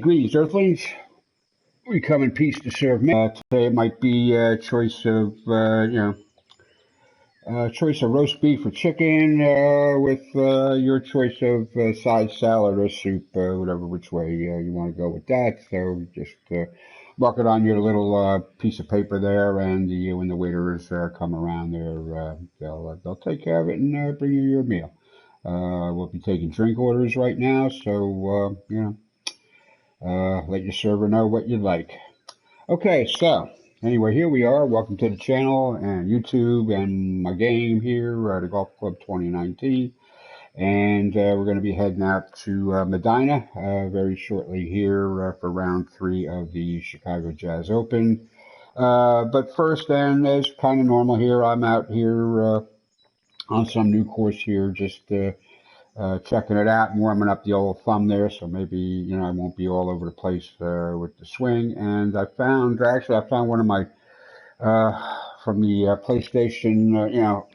Greetings, Earthlings. We come in peace to serve man. Today it might be a choice of, choice of roast beef or chicken with your choice of side salad or soup, whatever which way you want to go with that. So just mark it on your little piece of paper there, and when the waiters come around there, they'll take care of it and bring you your meal. We'll be taking drink orders right now, so let your server know what you'd like. Okay, so anyway, here we are. Welcome to the channel and YouTube and my game here at the Golf Club 2019. And we're going to be heading out to Medina very shortly here for round 3 of the Chicago Jazz Open. But first, and as kind of normal here, I'm out here on some new course here, just checking it out and warming up the old thumb there, so maybe I won't be all over the place with the swing. And I found one of my from the PlayStation,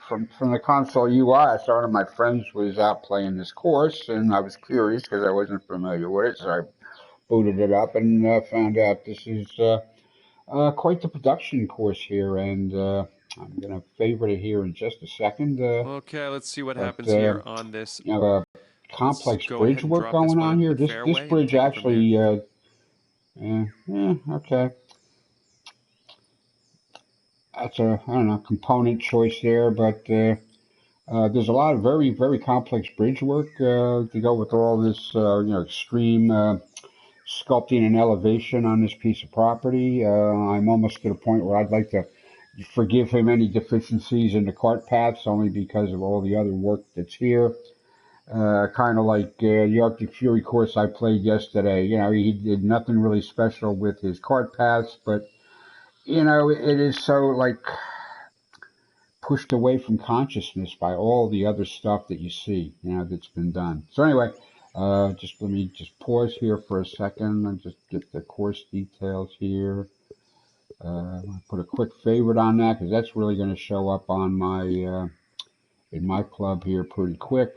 from the console UI. I saw one of my friends was out playing this course, and I was curious because I wasn't familiar with it, so I booted it up and found out this is quite the production course here, and I'm gonna favorite it here in just a second. Okay, let's see what happens here on this. Complex bridge work going on here. This bridge actually, okay. That's a, I don't know, component choice there, but there's a lot of very, very complex bridge work to go with all this, extreme sculpting and elevation on this piece of property. I'm almost to the point where I'd like to forgive him any deficiencies in the cart paths, only because of all the other work that's here. Kind of like the Arctic Fury course I played yesterday. He did nothing really special with his cart paths, but it is so like pushed away from consciousness by all the other stuff that you see, that's been done. So anyway, let me pause here for a second and just get the course details here. I'll put a quick favorite on that because that's really going to show up on my in my club here pretty quick.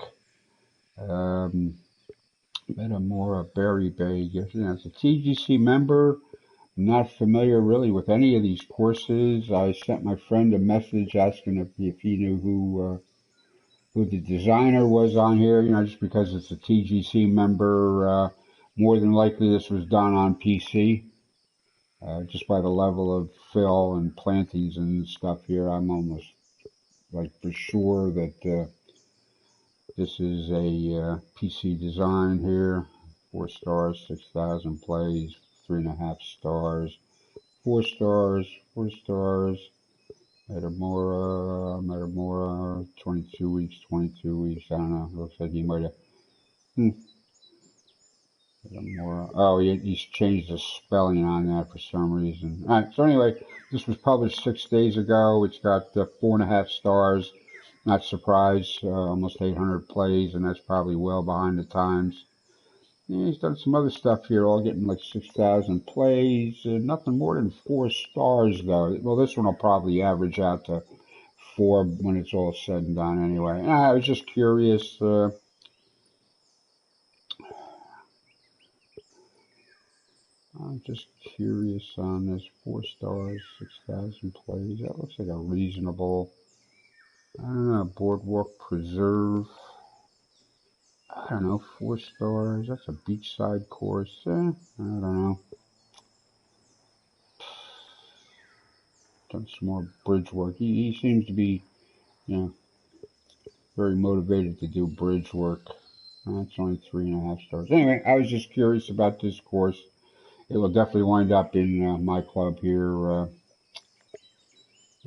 Metamora Berry Bay, it's a TGC member. I'm not familiar really with any of these courses. I sent my friend a message asking if he knew who the designer was on here, just because it's a TGC member. More than likely this was done on PC, just by the level of fill and plantings and stuff here. I'm almost like for sure that this is a PC design here. 4 stars, 6,000 plays, 3.5 stars, 4 stars, 4 stars. Metamora, 22 weeks, 22 weeks. I don't know. Looks like he might have. Metamora. Oh, he's changed the spelling on that for some reason. All right. So anyway, this was published 6 days ago. It's got 4.5 stars. Not surprised, almost 800 plays, and that's probably well behind the times. Yeah, he's done some other stuff here, all getting like 6,000 plays. Nothing more than 4 stars, though. Well, this one will probably average out to 4 when it's all said and done anyway. I was just curious. I'm just curious on this 4 stars, 6,000 plays. That looks like a reasonable... I don't know, Boardwalk Preserve. I don't know, 4 stars. That's a beachside course. I don't know. Done some more bridge work. He seems to be, very motivated to do bridge work. That's only 3.5 stars. Anyway, I was just curious about this course. It will definitely wind up in my club here.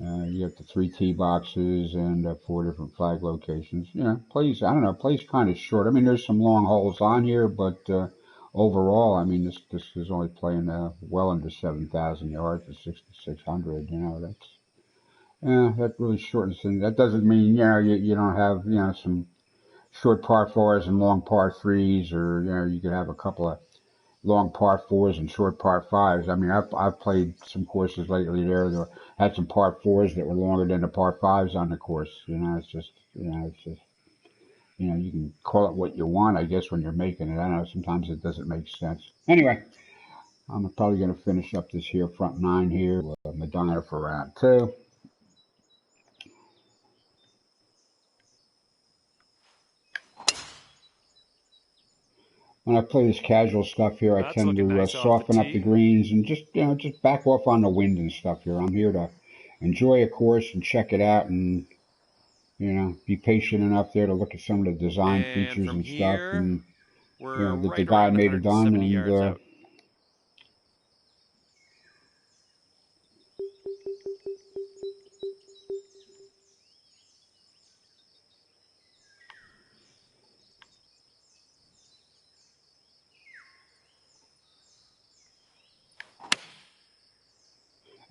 You have the 3 tee boxes and 4 different flag locations. Plays, I don't know, plays kind of short. I mean, there's some long holes on here, but overall, I mean, this is only playing well under 7,000 yards to 6,600. That really shortens things. That doesn't mean, you don't have, some short par 4s and long par 3s, or, you could have a couple of long par 4s and short par 5s. I mean, I've played some courses lately there that had some par 4s that were longer than the par 5s on the course. It's just you can call it what you want, I guess, when you're making it. I don't know, sometimes it doesn't make sense. Anyway, I'm probably going to finish up this here front nine here with Medina for round two. When I play this casual stuff here, I tend to nice soften up the greens and just back off on the wind and stuff here. I'm here to enjoy a course and check it out and be patient enough there to look at some of the design features and stuff and that the guy may have done and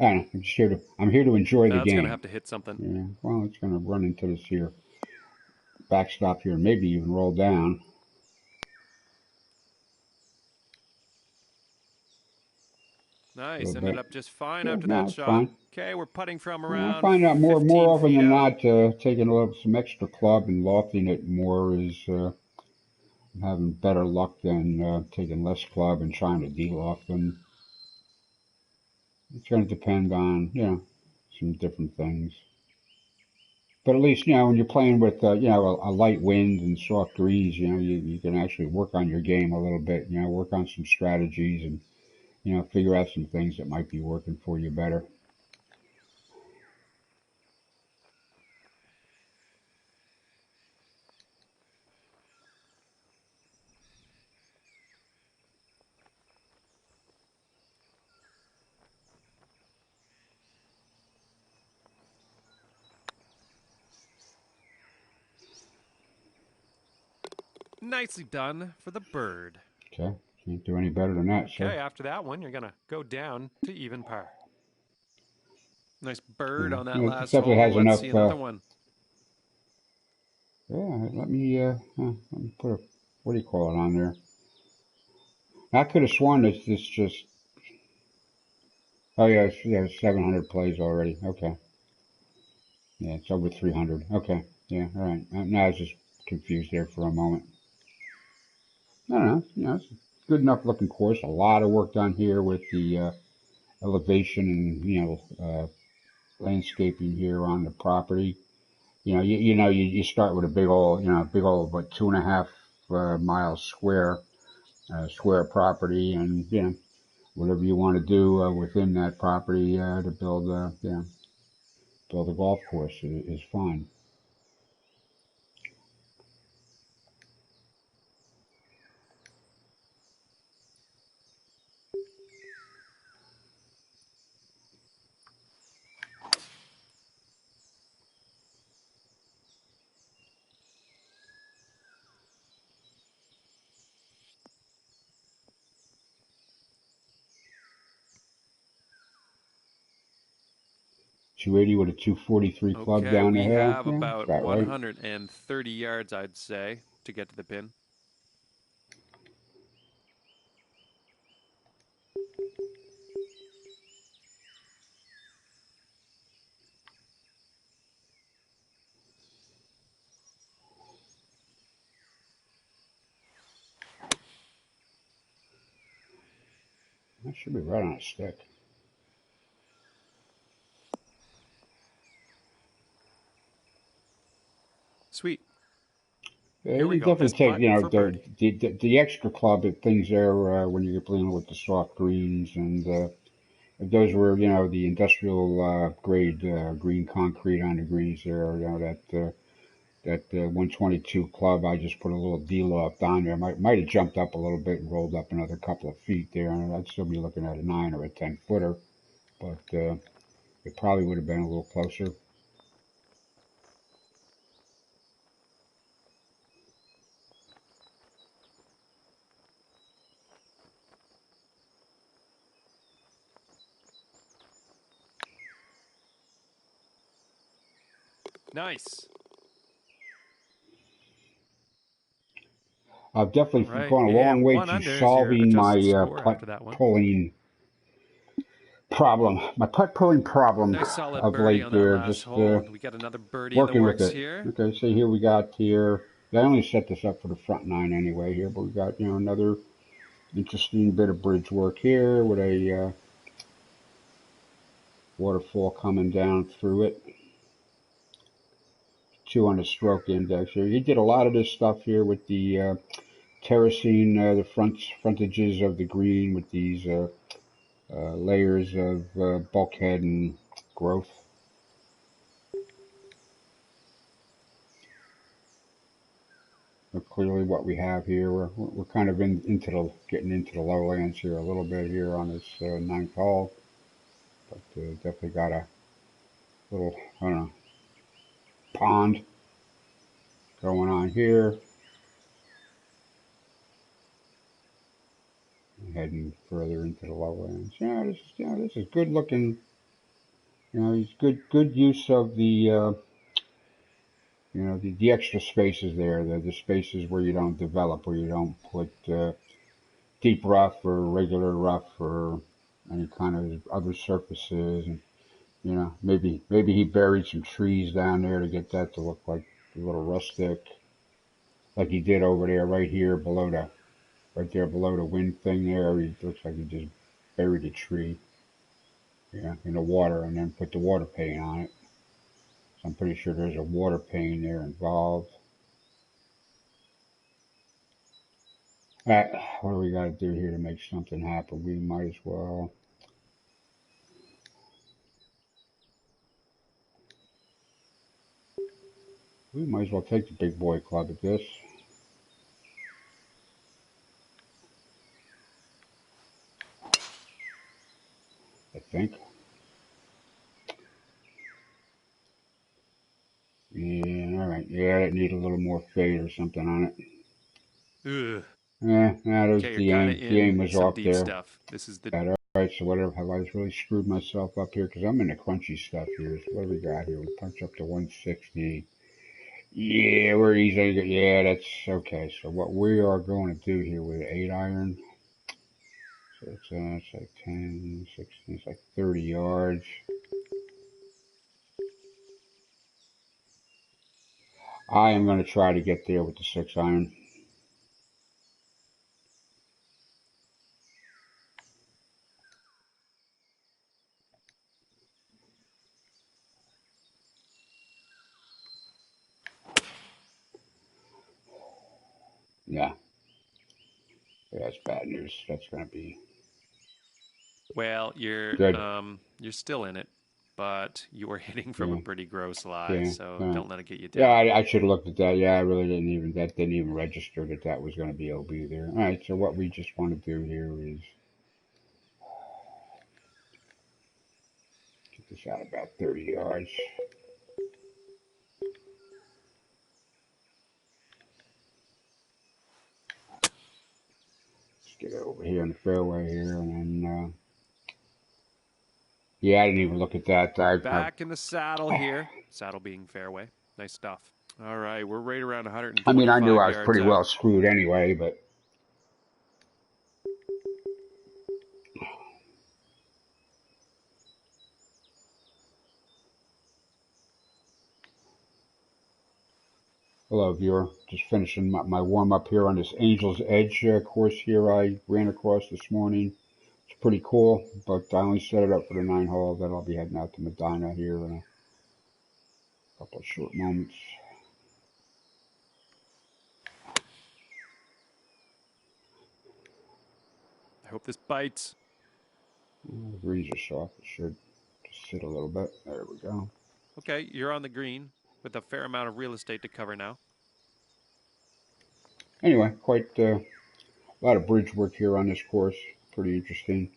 I don't know, I'm here to enjoy the game. That's gonna have to hit something. Yeah, well, it's gonna run into this here backstop here, maybe even roll down. Nice, ended up just fine after that shot. Fine. Okay, we're putting from around. I find out more often than not, taking some extra club and lofting it more is having better luck than taking less club and trying to de-loft them. It's going to depend on, some different things. But at least, when you're playing with, a light wind and soft greens, you can actually work on your game a little bit, work on some strategies and, figure out some things that might be working for you better. Nicely done for the bird. Okay, can't do any better than that. Okay, after that one, you're gonna go down to even par. Nice bird on that last hole. Let's see another one. Yeah, let me put a, what do you call it on there? I could have sworn this just. Oh yeah, 700 plays already. Okay. Yeah, it's over 300. Okay. Yeah, all right. Now I was just confused there for a moment. I don't know. It's a good enough looking course. A lot of work done here with the elevation and landscaping here on the property. You start with a big old about 2.5 miles square property, and whatever you want to do within that property to build a golf course is fine. .280 with a .243 club down the hill. We have about 130 yards, I'd say, to get to the pin. That should be right on a stick. Sweet. Yeah, you definitely take, the extra club at things there when you're playing with the soft greens, and if those were, the industrial grade green concrete on the greens there, that 122 club, I just put a little de-loft on there. Might have jumped up a little bit and rolled up another couple of feet there, and I'd still be looking at a 9 or a 10 footer, but it probably would have been a little closer. Nice. I've definitely gone a long way to solving my putt-pulling problem. My putt-pulling problem of late there. Just we got another birdie working in the works with it. Here. Okay, so here we got here I only set this up for the front 9 anyway here, but we got, another interesting bit of bridge work here with a waterfall coming down through it. 200 stroke index here. He did a lot of this stuff here with the terracing the frontages of the green with these layers of bulkhead and growth. But clearly what we have here, we're kind of getting into the lowlands here a little bit here on this 9th hole. But definitely got a little, I don't know, pond going on here. Heading further into the lowlands. This is good looking. It's good use of the the extra spaces there, the spaces where you don't develop, where you don't put deep rough or regular rough or any kind of other surfaces, and maybe he buried some trees down there to get that to look like a little rustic, like he did over there, right there below the wind thing there. It looks like he just buried a tree, in the water, and then put the water paint on it. So I'm pretty sure there's a water paint there involved. What do we got to do here to make something happen? We might as well. Take the big boy club at this. I think. Yeah, alright. Yeah, it need a little more fade or something on it. Ugh. Yeah, there's the aim. The aim was off there. Stuff. This is the... Alright, so whatever. Have I really screwed myself up here? Because I'm in the crunchy stuff here. So what do we got here? We punch up to 160. Yeah, we're easy. Yeah, that's okay. So what we are going to do here with 8 iron. So it's like 10, 16, it's like 30 yards. I am going to try to get there with the 6 iron. Yeah. That's bad news. That's going to be... Well, you're still in it, but you were hitting from a pretty gross lie, so don't let it get you down. Yeah, I should have looked at that. Yeah, I really that didn't even register that was going to be OB there. All right, so what we just want to do here is get this out about 30 yards. Let's get it over here on the fairway here, and then yeah, I didn't even look at that. Back in the saddle here. Saddle being fairway. Nice stuff. All right, we're right around 125 I mean, I knew I was pretty well screwed anyway, but... Hello, viewer. Just finishing my warm-up here on this Angel's Edge course here I ran across this morning. It's pretty cool, but I only set it up for the 9 hole. Then I'll be heading out to Medina here in a couple of short moments. I hope this bites. The greens are soft. It should just sit a little bit. There we go. Okay, you're on the green with a fair amount of real estate to cover now. Anyway, quite a lot of bridge work here on this course. Pretty interesting.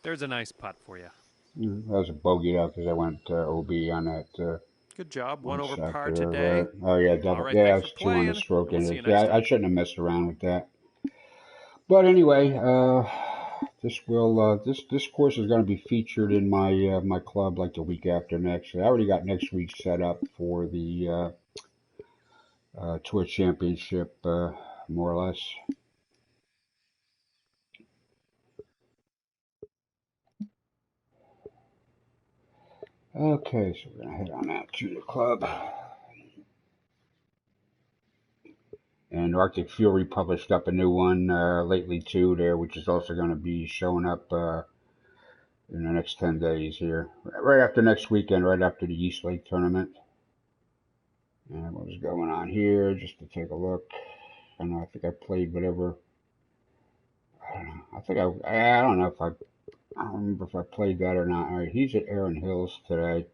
There's a nice putt for you. That was a bogey out because I went OB on that. Good job. One over par today. Right. Oh, yeah, double. Right, yeah, it's 200 stroke in it. Yeah, I shouldn't have messed around with that. But anyway, this course is going to be featured in my club like the week after next. I already got next week set up for the tour championship, more or less. Okay, so we're gonna head on out to the club. And Arctic Fury published up a new one lately too there, which is also going to be showing up in the next 10 days here, right after next weekend, right after the East Lake tournament. And what was going on here, just to take a look. I know, I think I played whatever. I don't know. I don't know if I don't remember if I played that or not. All right, he's at Erin Hills today.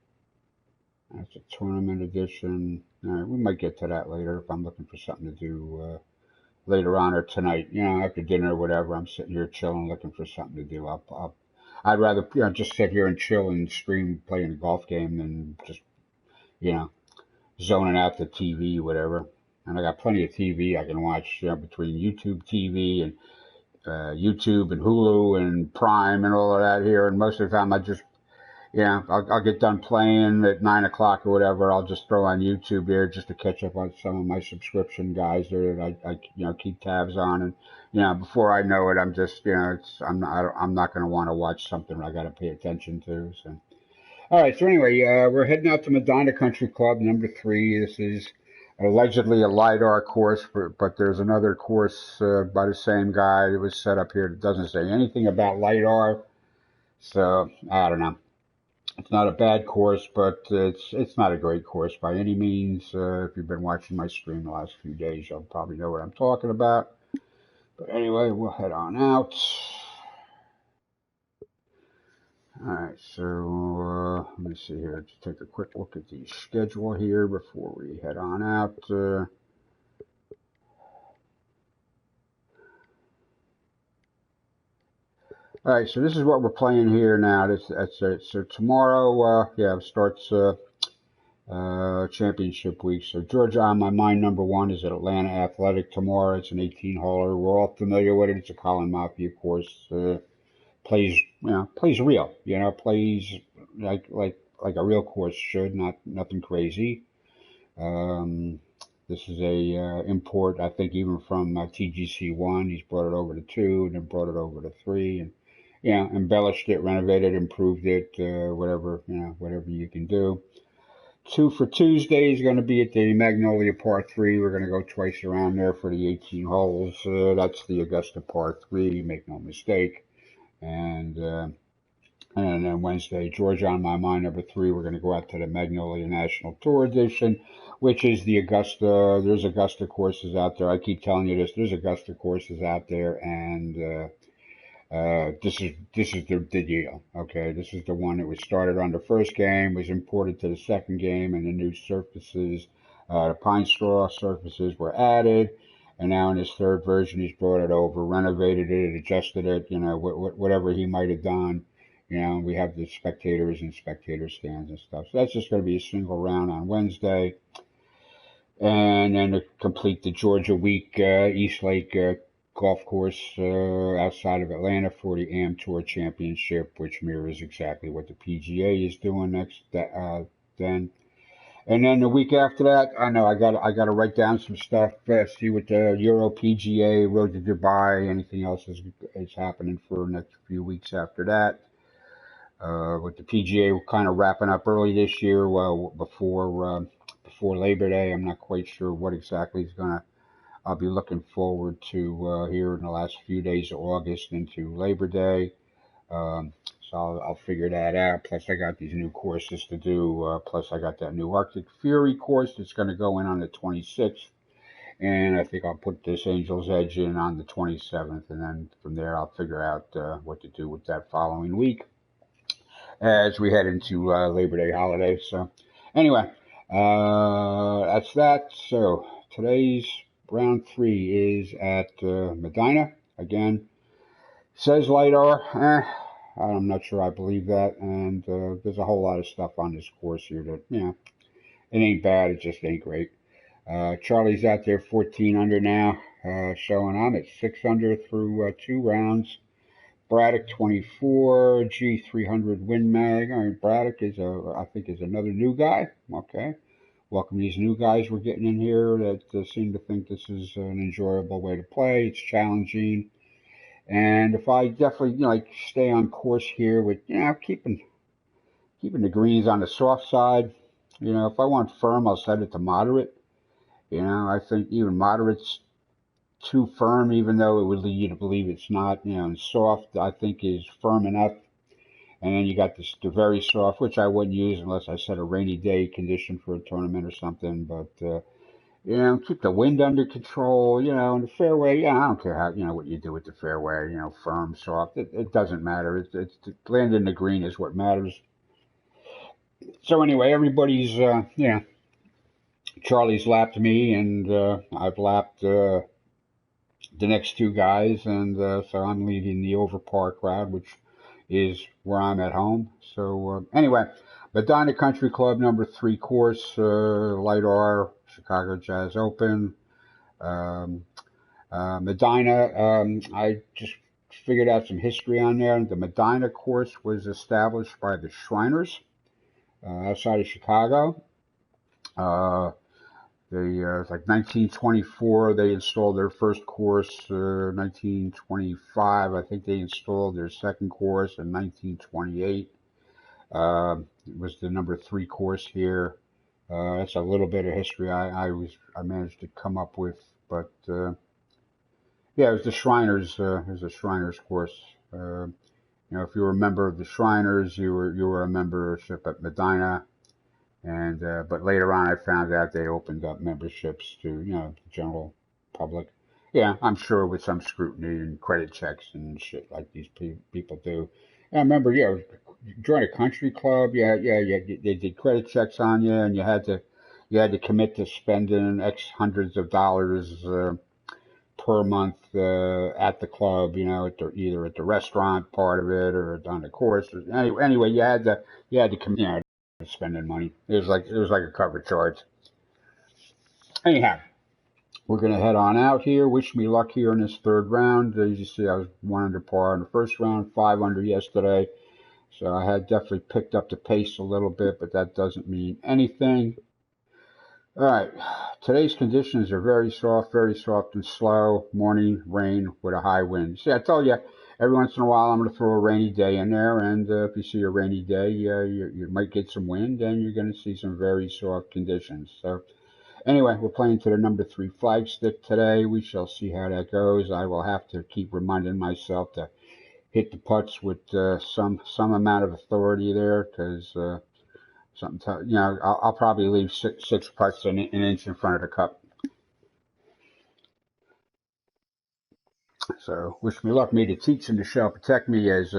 That's a tournament edition. All right, we might get to that later if I'm looking for something to do later on or tonight. You know, after dinner or whatever. I'm sitting here chilling, looking for something to do. I'd rather just sit here and chill and stream playing a golf game than just you know zoning out the TV, whatever. And I got plenty of TV I can watch, between YouTube TV and YouTube and Hulu and Prime and all of that here. And most of the time, I just, I'll get done playing at 9 o'clock or whatever. I'll just throw on YouTube there just to catch up on some of my subscription guys there that I keep tabs on. And before I know it, I'm just, I'm not going to want to watch something I got to pay attention to. So. All right, so anyway, we're heading out to Medina Country Club, number 3. This is allegedly a LiDAR course, but there's another course by the same guy that was set up here that doesn't say anything about LiDAR. So, I don't know. It's not a bad course, but it's not a great course by any means. If you've been watching my stream the last few days, you'll probably know what I'm talking about. But anyway, we'll head on out. Alright, so let me see here. Just take a quick look at the schedule here before we head on out. Alright, so this is what we're playing here now. That's it. So tomorrow, starts championship week. So Georgia on my mind, number 1 is at Atlanta Athletic tomorrow. It's an 18-holer. We're all familiar with it. It's a Colin Mafia course. Plays real, plays like a real course should, nothing crazy. This is a import, I think, even from TGC1. He's brought it over to 2, and then brought it over to 3, and embellished it, renovated, improved it, whatever you can do. 2 for Tuesday is going to be at the Magnolia Par 3. We're going to go twice around there for the 18 holes. That's the Augusta Par 3, make no mistake. And then Wednesday, Georgia on my mind, number 3. We're going to go out to the Magnolia National Tour Edition, which is the Augusta. There's Augusta courses out there. I keep telling you this. There's Augusta courses out there, and this is the deal. Okay, this is the one that was started on the first game, was imported to the second game, and the new surfaces, the pine straw surfaces were added. And now in his third version, he's brought it over, renovated it, adjusted it, whatever he might have done. We have the spectators and spectator stands and stuff. So that's just going to be a single round on Wednesday. And then to complete the Georgia week, East Lake golf course outside of Atlanta for the AM Tour Championship, which mirrors exactly what the PGA is doing then. And then the week after that, I know I got to write down some stuff. See what the Euro PGA, Road to Dubai, anything else is happening for the next few weeks after that. With the PGA, we're kind of wrapping up early this year. Well, before Labor Day, I'm not quite sure what exactly I'll be looking forward to here in the last few days of August into Labor Day. So I'll figure that out. Plus, I got these new courses to do. Plus, I got that new Arctic Fury course that's going to go in on the 26th. And I think I'll put this Angel's Edge in on the 27th. And then from there, I'll figure out what to do with that following week as we head into Labor Day holiday. So anyway, that's that. So today's round 3 is at Medina. Again, says LiDAR. I'm not sure I believe that, and there's a whole lot of stuff on this course here that, it ain't bad, it just ain't great. Charlie's out there 14 under now, showing I'm at 6 under through 2 rounds. Braddock 24, G300 Win Mag. All right, Braddock is I think is another new guy. Okay. Welcome these new guys we're getting in here that seem to think this is an enjoyable way to play. It's challenging. And if I definitely, like stay on course here with, keeping the greens on the soft side. If I want firm, I'll set it to moderate. I think even moderate's too firm, even though it would lead you to believe it's not. And soft, I think, is firm enough. And then you got the very soft, which I wouldn't use unless I set a rainy day condition for a tournament or something. But keep the wind under control. And the fairway. I don't care how what you do with the fairway. Firm, soft. It doesn't matter. It's landing the green is what matters. So anyway, everybody's Charlie's lapped me, and I've lapped the next two guys, and so I'm leading the over par crowd, which is where I'm at home. So anyway, Medina Country Club number 3 course, Light R, Chicago Jazz Open. Medina, I just figured out some history on there. The Medina course was established by the Shriners outside of Chicago. It's like 1924, they installed their first course. 1925, I think they installed their second course. In 1928, it was the number 3 course here. That's a little bit of history I managed to come up with, but yeah, it was the Shriners. It was the Shriners course. If you were a member of the Shriners, you were a membership at Medina. And but later on, I found out they opened up memberships to the general public. Yeah, I'm sure with some scrutiny and credit checks and shit like these people do. And I remember, join a country club. Yeah, they did credit checks on you, and you had to commit to spending X hundreds of dollars per month at the club. Either at the restaurant part of it or on the course. Anyway, you had to commit. Spending money. It was like a cover charge. Anyhow, we're gonna head on out here. Wish me luck here in this third round. As you see, I was 1 under par in the first round, 5 under yesterday. So I had definitely picked up the pace a little bit, but that doesn't mean anything. All right, today's conditions are very soft and slow. Morning rain with a high wind. See, I told you, every once in a while I'm going to throw a rainy day in there, and if you see a rainy day, you might get some wind, and you're going to see some very soft conditions. So anyway, we're playing to the number 3 flagstick today. We shall see how that goes. I will have to keep reminding myself to hit the putts with some amount of authority there, because I'll probably leave six putts an inch in front of the cup. So wish me luck. May the teach and the shall protect me, as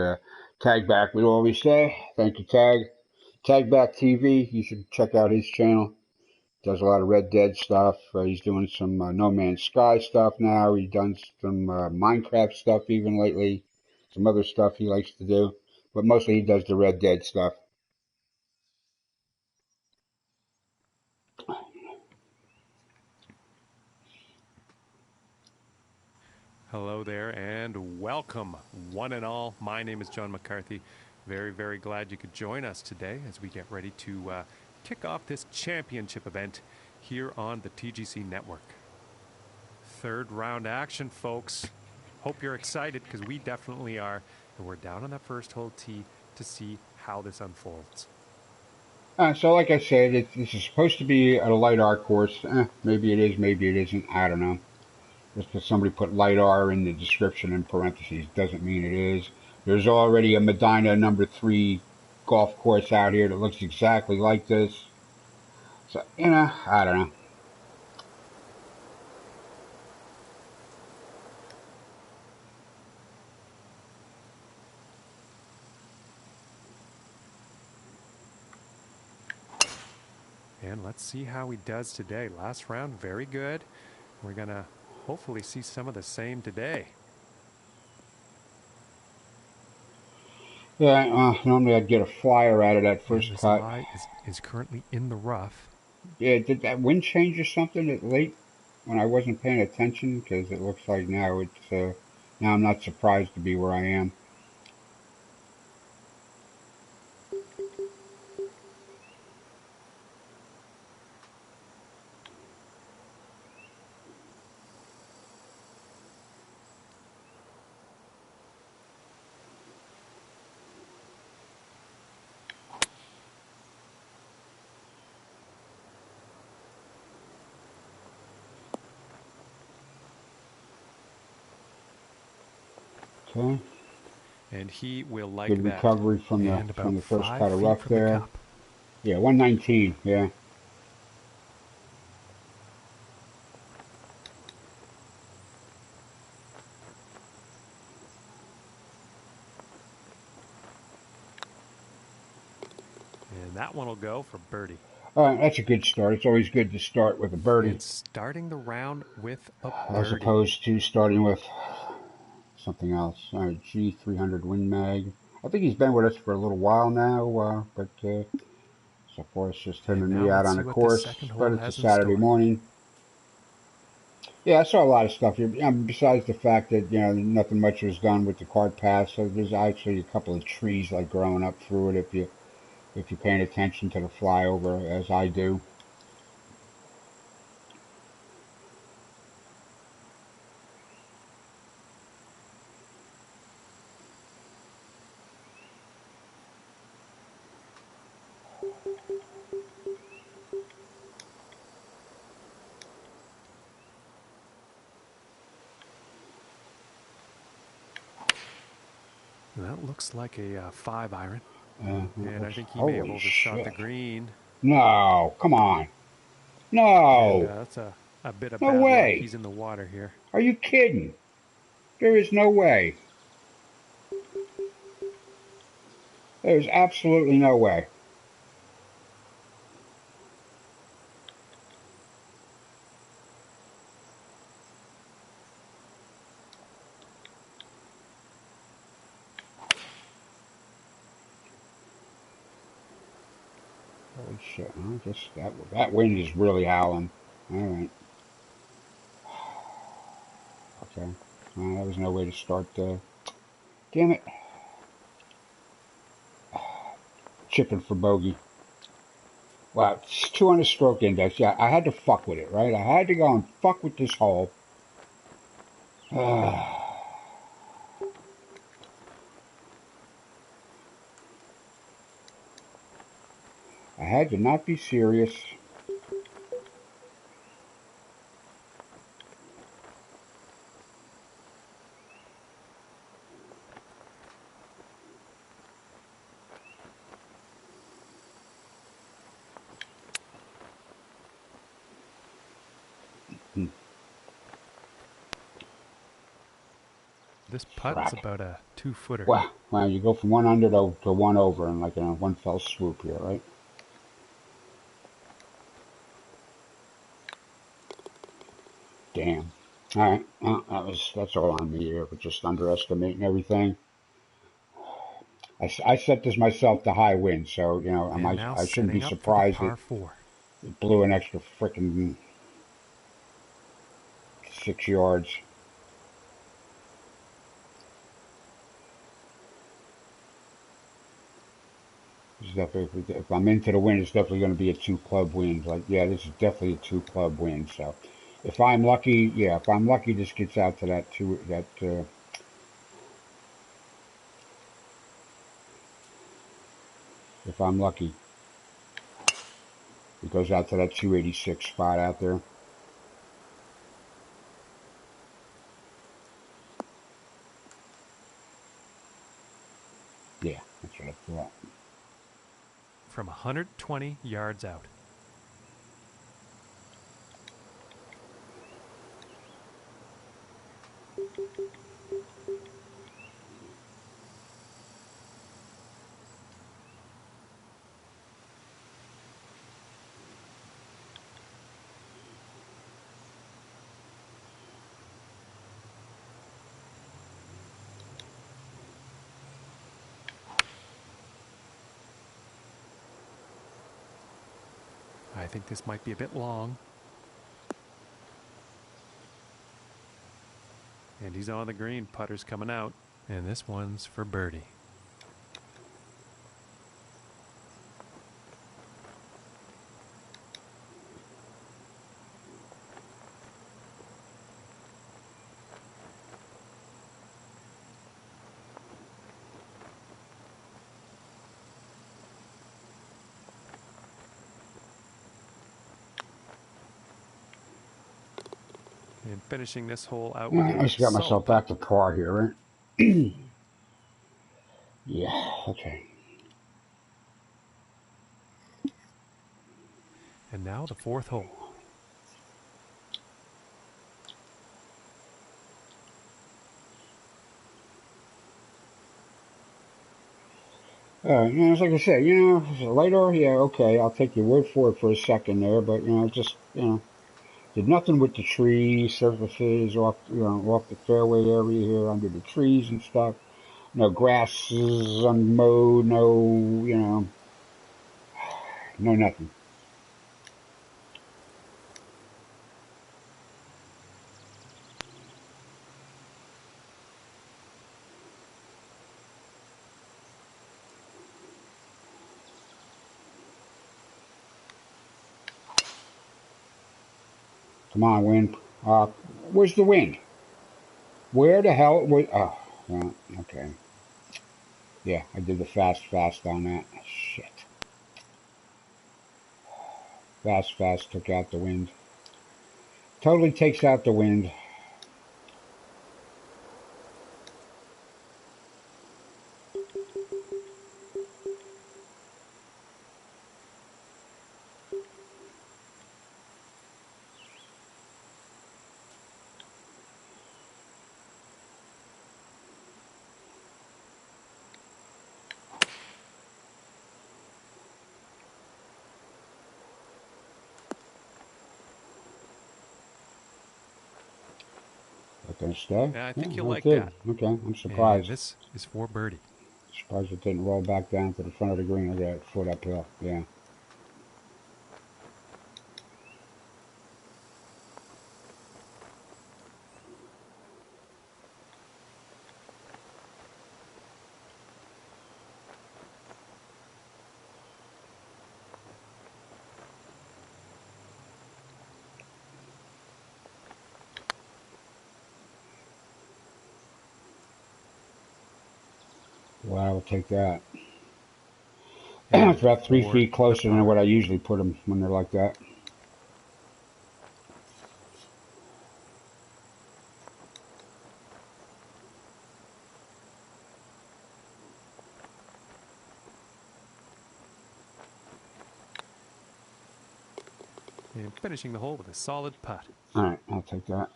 Tag Back would always say. Thank you, Tag. Tag Back TV. You should check out his channel. Does a lot of Red Dead stuff. He's doing some No Man's Sky stuff now. He's done some Minecraft stuff even lately. Some other stuff he likes to do, but mostly he does the Red Dead stuff. Hello there and welcome, one and all. My name is John McCarthy. Very, very glad you could join us today as we get ready to kick off this championship event here on the TGC network. Third round action, folks. Hope you're excited, because we definitely are. And we're down on that first hole tee to see how this unfolds. So like I said, this is supposed to be a light R course. Maybe it is, maybe it isn't. I don't know. Just because somebody put light R in the description in parentheses doesn't mean it is. There's already a Medina number 3 golf course out here that looks exactly like this. So, I don't know. And let's see how he does today. Last round, very good. We're going to hopefully see some of the same today. Yeah, normally I'd get a flyer out of that first cut. Lie is currently in the rough. Yeah, did that wind change or something at late when I wasn't paying attention? Because it looks like now now I'm not surprised to be where I am. Okay. And he will like Good that. recovery from And about the first 5 cut of feet rough from the there. cup. Yeah, 119. Yeah. And that one will go for birdie. All right, that's a good start. It's always good to start with a birdie And starting the round with a as birdie. opposed to starting with something else. All right, G300 Win Mag. I think he's been with us for a little while now, but so far it's just him And and now me out let's on see the what this course. second But hole it's a has in Saturday store. morning. Yeah, I saw a lot of stuff here. Besides the fact that nothing much was done with the cart path, so there's actually a couple of trees like growing up through it if you're paying attention to the flyover as I do. That looks like a 5 iron. It And I looks, think he may have holy overshot the shit! green. No, come on, And no, that's a bit of no bad luck. way! He's in the water here. Are you kidding? There is no way. There is absolutely no way. Holy shit! I guess that wind is really howling. All right, okay. That was no way to start. Damn it! Chipping for bogey. Wow, it's 200 stroke index. Yeah, I had to fuck with it, right? I had to go and fuck with this hole. I had to not be serious. This putt's Crap. about a 2-footer. Wow, you go from one under to one over in like in one fell swoop here, right? Damn. All right, well, that's all on me here, but just underestimating everything. I set this myself to high wind, so And now I shouldn't be setting up for the surprised par that 4. it blew an extra freaking 6 yards. It's definitely, if I'm into the wind, it's definitely going to be a two club wind. Like, yeah, this is definitely a two club wind. So, if I'm lucky, yeah, if I'm lucky, this gets out to that two. If I'm lucky, it goes out to that 286 spot out there. Yeah, that's what I thought. From 120 yards out. I think this might be a bit long. And he's on the green. Putter's coming out. And this one's for birdie. And finishing this hole out with I a just got myself solid back putt. to par here, right? Yeah, okay. And now the fourth hole. It's like I said, later, yeah, okay, I'll take your word for it for a second there, but, just, did nothing with the tree surfaces off the fairway area here under the trees and stuff. No grasses unmowed, no nothing. Come on, wind. Where's the wind? Where the hell? Oh, well, okay. Yeah, I did the fast on that. Shit. Fast took out the wind. Totally takes out the wind. That gonna stay? Yeah, I Yeah, think you'll no, it like did. that. Okay, I'm And surprised. this is for birdie. Surprised it didn't roll back down to the front of the green. Look at that foot uphill. Yeah. Well, I will take that. It's And about three for feet the closer than par. what I usually put them when they're like that. And finishing the hole with a solid putt. All right, I'll take that.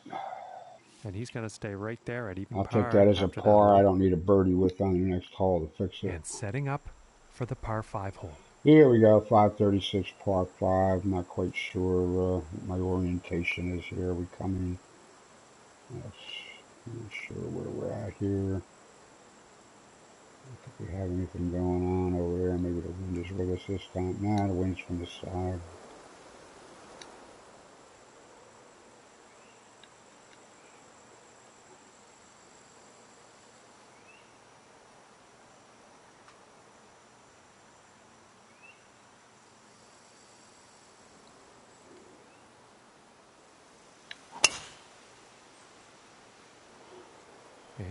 And he's going to stay right there at even I'll take that par as a after that par. I hole. don't need a birdie with on the next hole to fix it. And setting up for the par 5 hole. Here we go, 536 par 5. Not quite sure what my orientation is here. We coming. Yes, not sure where we're at here. I don't think we have anything going on over there. Maybe the wind is with us this time. Nah, the wind's from the side.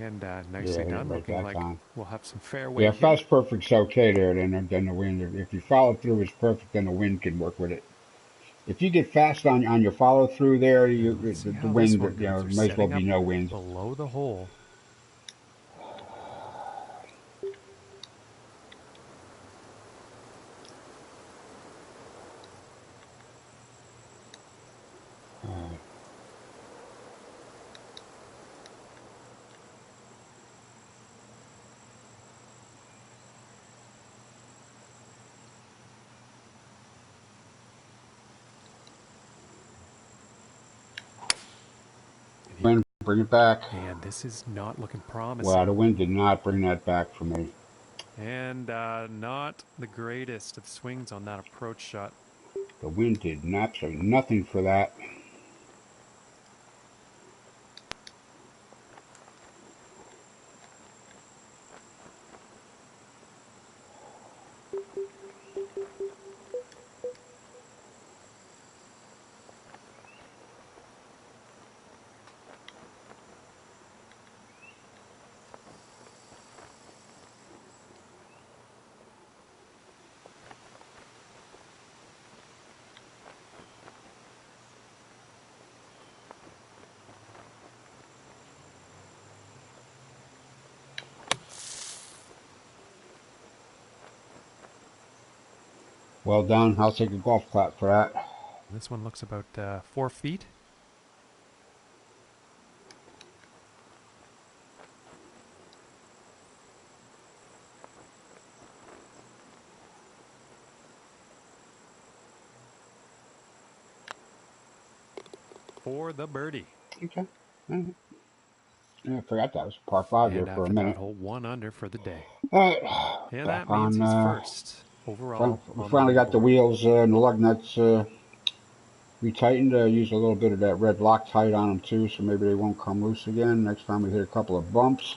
And nicely Yeah, done. right Looking that like time. we'll have some fairway Yeah, if here. that's perfect's okay there, then the wind. If you follow through is perfect, then the wind can work with it. If you get fast on your follow through there, And let's see the how this wind, one goes. They're may as well setting be up no wind. below the hole. Wind, bring it back. And this is not looking promising. Wow, the wind did not bring that back for me. And not the greatest of swings on that approach shot. The wind did not, so nothing for that. Well done. I'll take a golf clap for that. This one looks about 4 feet. For the birdie. Okay. Right. Yeah, I forgot that was par 5 there And for a after that minute. hole, 1 under for the day. All right. And Back that means on. he's first overall We on the finally got the leaderboard. wheels and the lug nuts retightened. Use a little bit of that red Loctite on them too, so maybe they won't come loose again next time we hit a couple of bumps.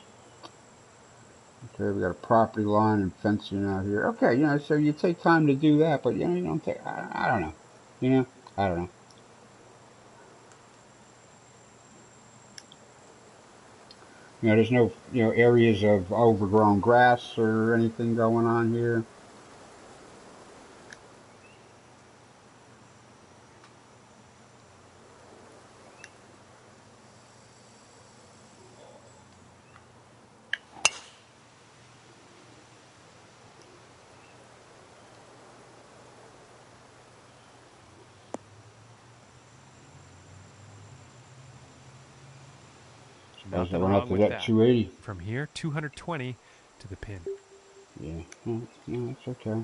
Okay, we got a property line and fencing out here. Okay, so you take time to do that, but you don't take. I don't know. I don't know. There's no areas of overgrown grass or anything going on here. Guys that Nothing went up wrong to with that that. 280. From here, 220 to the pin. Yeah, no, that's okay.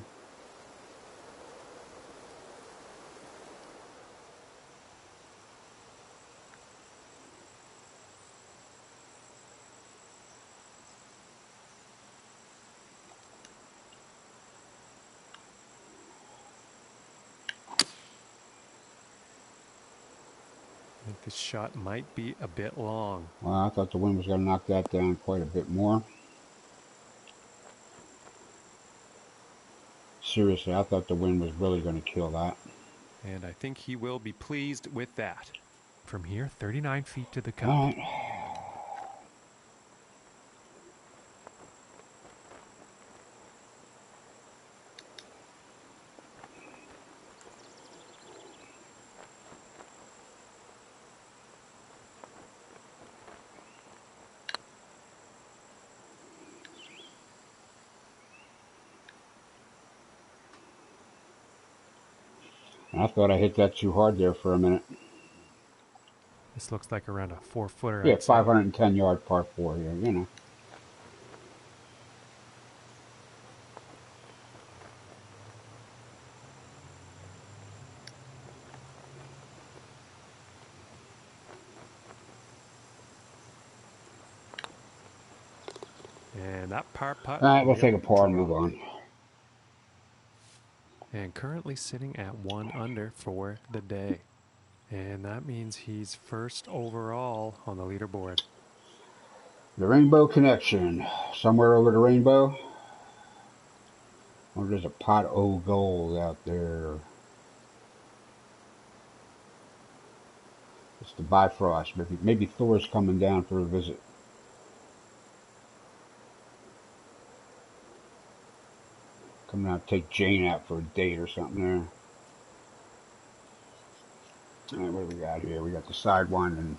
I think this shot might be a bit long. Well, I thought the wind was going to knock that down quite a bit more. Seriously, I thought the wind was really going to kill that. And I think he will be pleased with that. From here, 39 feet to the cup. All right. I thought I hit that too hard there for a minute. This looks like around a 4-footer, Yeah, I'd say. 510-yard par 4 here, And that par putt. All right, we'll Yep, take a par and move dropped. on. And currently sitting at 1 under for the day. And that means he's first overall on the leaderboard. The Rainbow Connection. Somewhere over the rainbow. Oh, there's a pot of gold out there. It's the Bifrost. Maybe Thor's coming down for a visit. Coming out to take Jane out for a date or something there. All right, what do we got here? We got the Sidewinder.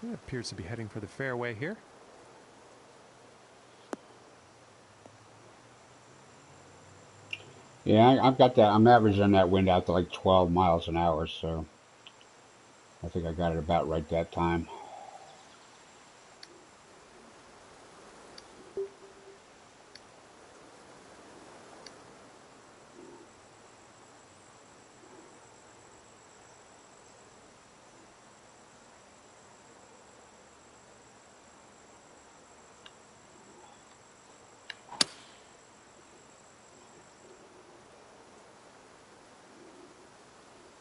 It appears to be heading for the fairway here. Yeah, I've got that. I'm averaging that wind out to like 12 miles an hour, so I think I got it about right that time.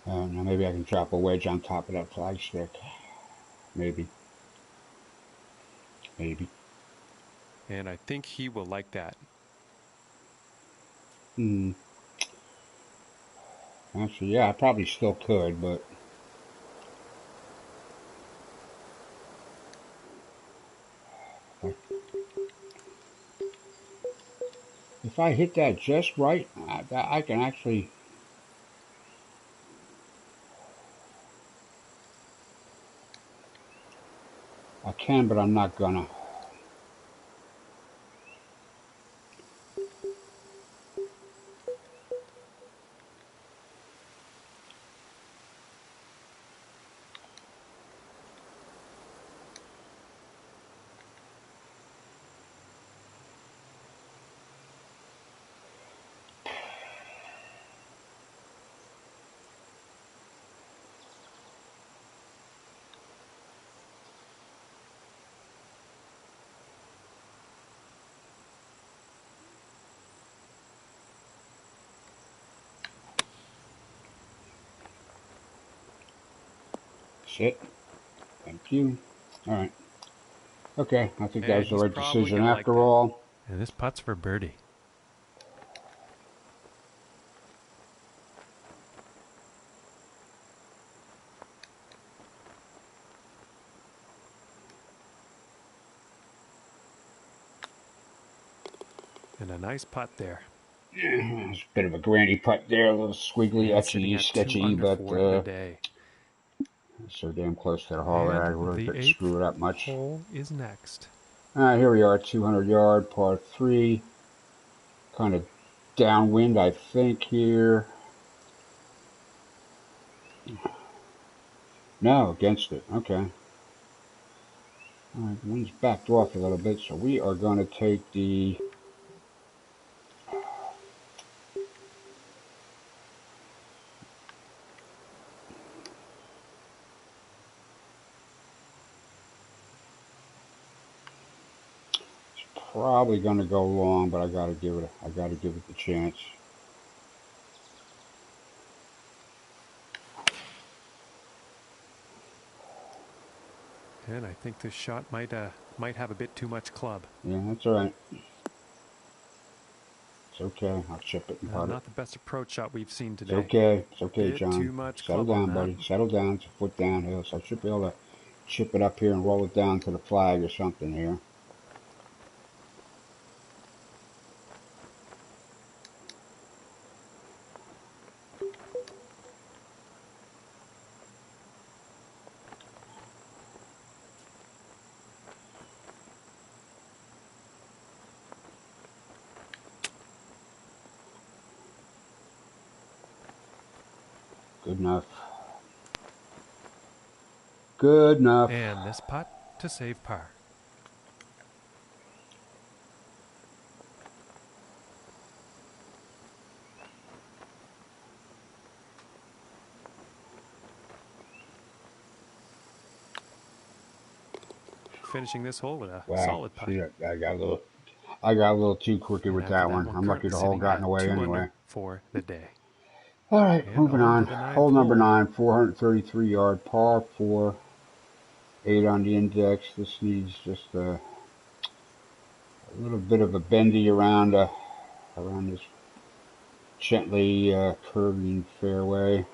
Now maybe I can drop a wedge on top of that flagstick. Maybe. Maybe. And I think he will like that. Hmm. Actually, yeah, I probably still could, but if I hit that just right, I can actually. I can, but I'm not gonna. Sit. Thank you. All right. Okay, I think that And was the he's right probably decision going to like after that. all. And this putt's for birdie. And a nice putt there. It's a bit of a granny putt there, a little squiggly, And sitting etchy, at 2 sketchy, under but for the day. so damn close to the hole that I And really the couldn't 8th screw it up much. hole is next. All right, here we are, 200-yard par 3. Kind of downwind, I think, here. No, against it. Okay. All right, the wind's backed off a little bit, so we are going to take the. Probably going to go long, but I got to give it the chance. And I think this shot might have a bit too much club. Yeah, that's all right. It's okay. I'll chip it and putt it. Not the best approach shot we've seen It's today. okay. It's okay, Bit John. too much Settle club on down, that. buddy. Settle down. It's a foot downhill, so I should be able to chip it up here and roll it down to the flag or something here. Good enough. Good enough. And this putt to save par. Finishing this hole with a Wow. solid putt. See, I got a little too crooked And with after that that one. one, I'm lucky currently the hole sitting got in at the way 2 anyway. under for the day. All right, And moving on on. to the 9th Hole number hole. 9, 433-yard par 4, 8 on the index. This needs just a little bit of a bendy around this gently curving fairway.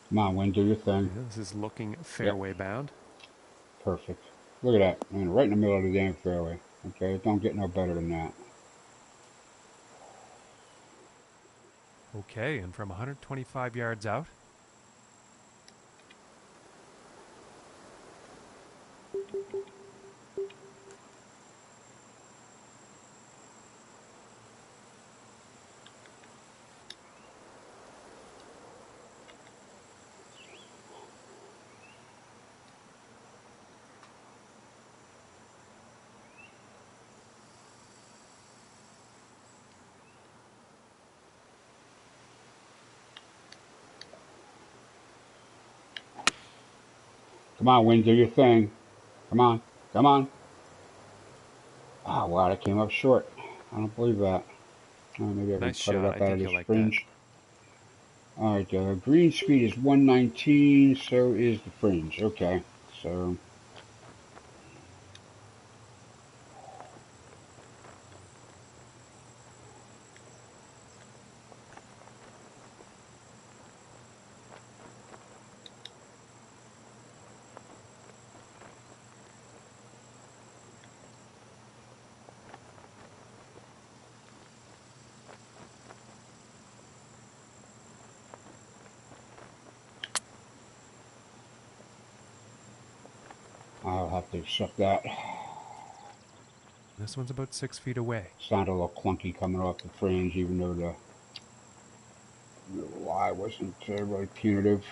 Come on, wind, do your thing. Yeah, this is looking Yep, fairway bound. perfect. Look at that, man, right in the middle of the damn fairway. Okay, it don't get no better than that. Okay, and from 125 yards out. Come on, wind, do your thing. Come on, come on. Oh, wow, I came up short. I don't believe that. Maybe I can Nice cut it shot. up I out of think this you'll like that. fringe. Alright, green speed is 119, so is the fringe. Okay, so I'll have to accept that. This one's about 6 feet away. Sounded a little clunky coming off the fringe, even though the lie wasn't really punitive.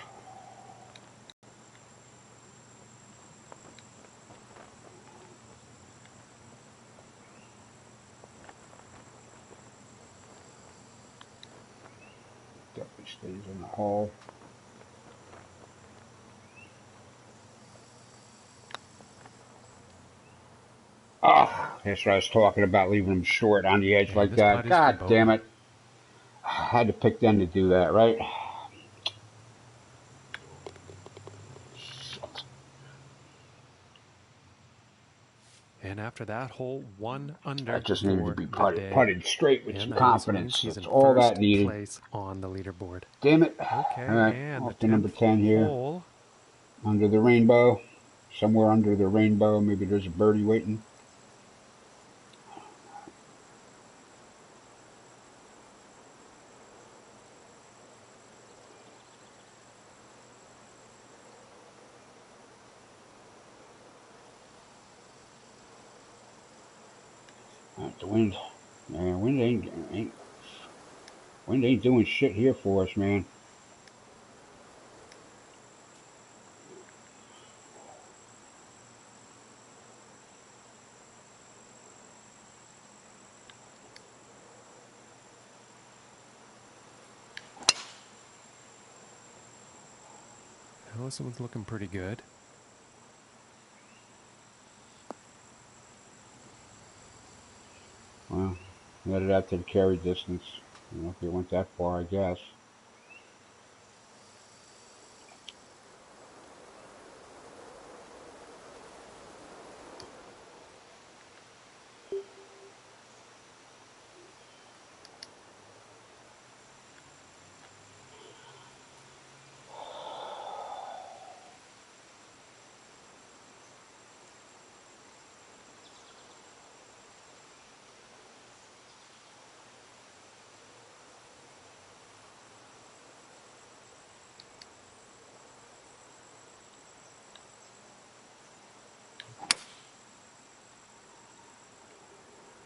Definitely stays in the hole. Ah, that's what I was talking about, leaving them short on the edge And like this that. putt is for God damn bogey. it. I had to pick them to do that, right? And after that hole, 1 That under just needed to for be the putted, day. putted straight with And some that also means confidence. he's That's in all that first needed. place on the leaderboard. Damn it. Okay, Alright, and the off to number 10th 10 here. hole. Under the rainbow. Somewhere under the rainbow. Maybe there's a birdie waiting. Alright, the wind. Man, wind ain't doing shit here for us, man. Well, this one's looking pretty good. Well, let it out to the carry distance. You know, if it went that far, I guess.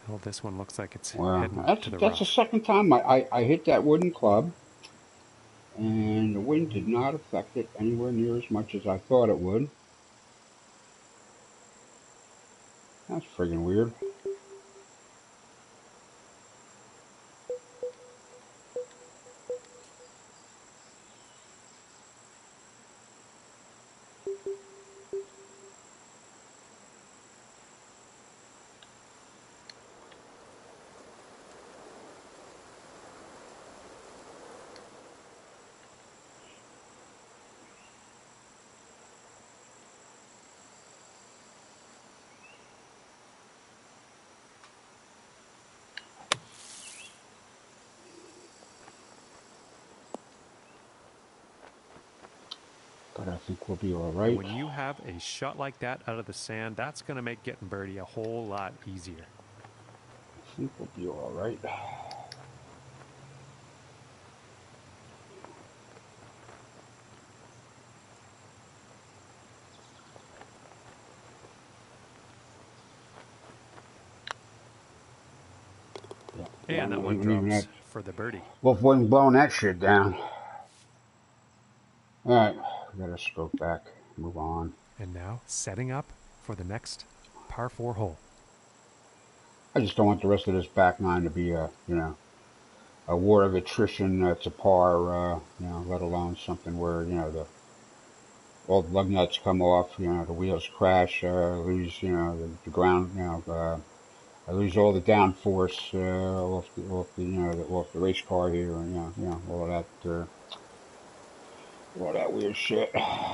Well, this one looks like it's Well, heading to the that's the rough. second time I hit that wooden club, and the wind did not affect it anywhere near as much as I thought it would. That's friggin' weird. But I think we'll be all And right. when you have a shot like that out of the sand, that's going to make getting birdie a whole lot easier. I think we'll be all right. Yeah, And that one even drops that for the birdie. wolf wasn't blowing that shit down. All right, we gotta stroke back, move on. And now setting up for the next par 4 hole. I just don't want the rest of this back nine to be a a war of attrition to par. Let alone something where all the lug nuts come off, the wheels crash, lose, the ground, I lose all the downforce off the off the race car here, and all that weird shit. I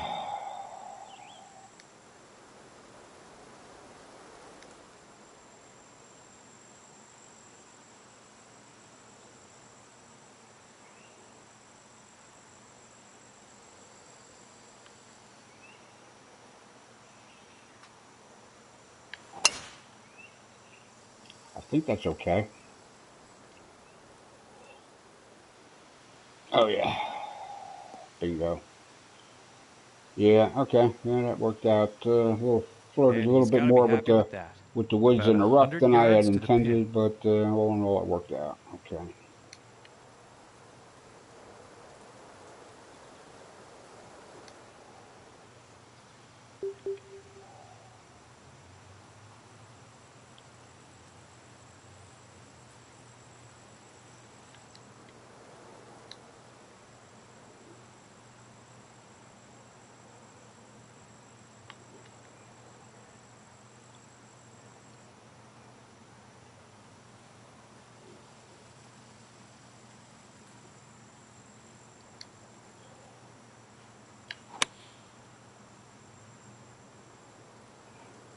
think that's okay. Oh yeah, bingo. Yeah, okay. Yeah, that worked out. A little flirted And a little he's bit got to be more happy with that. with the woods About and the rough 100 than I had yards to the pin. intended, but all in all, it worked out. Okay.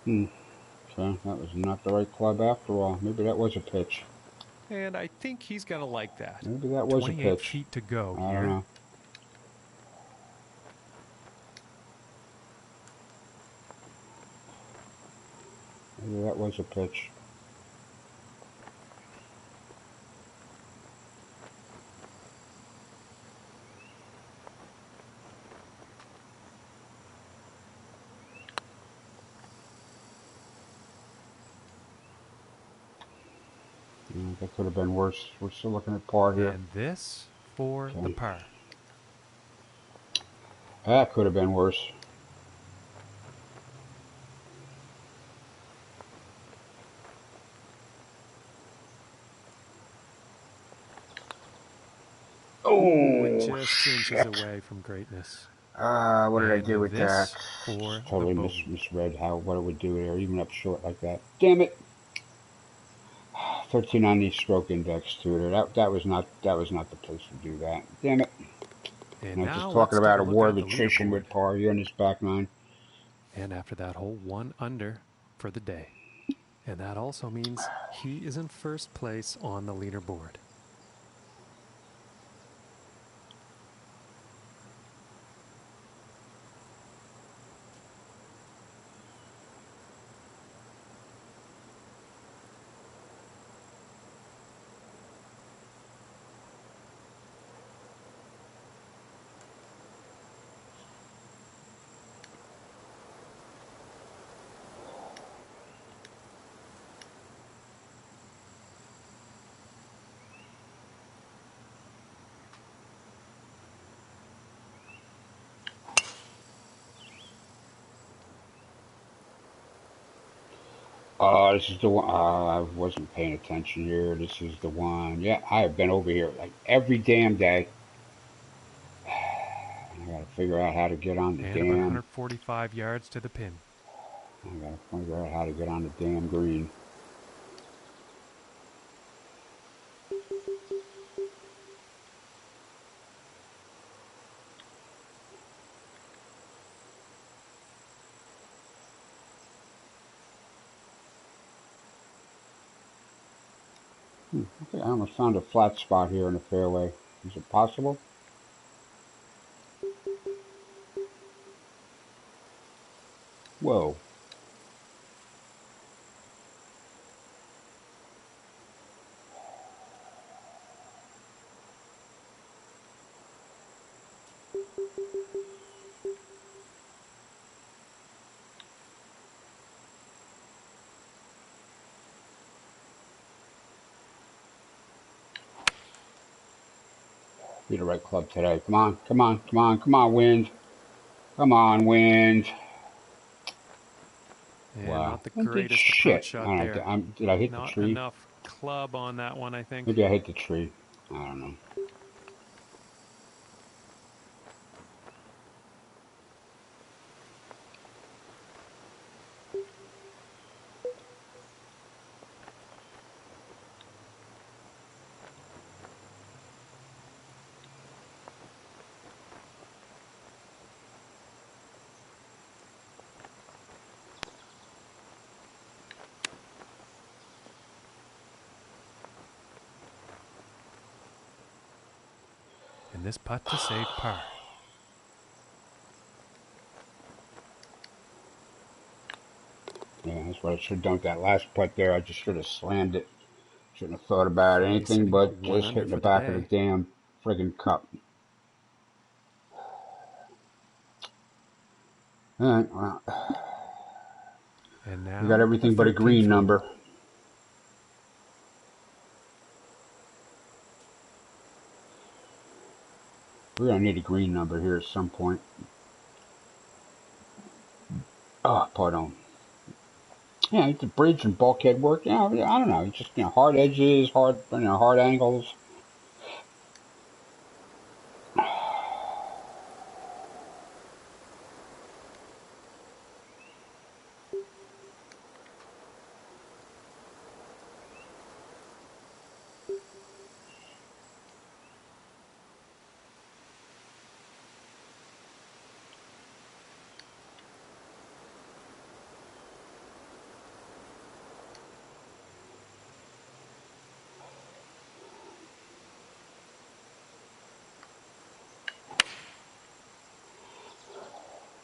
Hmm. So that was not the right club after all. Maybe that was a pitch. And I think he's going to like that. Maybe that was a 28 pitch. feet to go I don't here. know. Maybe that was a pitch. Yeah, that could have been worse. We're still looking at par here. And this for the Okay. par. That could have been worse. Ooh, and Oh, just inches shit. away from greatness. What did I And do with that? this for Just the totally bogey. misread what it would do there, even up short like that. Damn it! 13 on the stroke index tutor. That was not the place to do that. Damn it! And And I was now just talking let's take about a a look war of at the attrition leaderboard. with par here in this back nine. And after that hole, 1 under for the day. And that also means he is in first place on the leaderboard. This is the one. I wasn't paying attention here. This is the one. Yeah, I have been over here like every damn day. I gotta figure out how to get on the And about damn. 145 yards to the pin. I gotta figure out how to get on the damn green. I think I almost found a flat spot here in the fairway. Is it possible? Whoa. Be the right club today. Come on, come on, come on, come on, wind. Come on, wind. And Wow. not the I did greatest approach shit. shot I don't know. there. Did I hit the Not tree? enough club on that one, I think. Maybe I hit the tree. I don't know. this putt to save par. Yeah, that's what I should have done with that last putt there. I just should have slammed it. Shouldn't have thought about Only anything sitting at but 1 just under hitting the for the back of the day. damn friggin' cup. All right, well, And now we got the everything but a 13th green hole. number. We're gonna need a green number here at some point. Oh, pardon. Yeah, it's the bridge and bulkhead work. Yeah, I don't know. It's just hard edges, hard angles.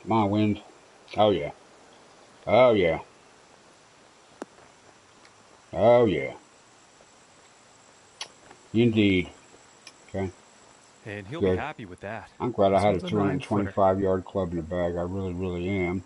Come on, wind. Oh yeah. Oh yeah. Oh yeah. Indeed. Okay. And he'll be Good. happy with that. I'm glad I This had a one's a 9-footer. 225-yard club in the bag. I really, really am.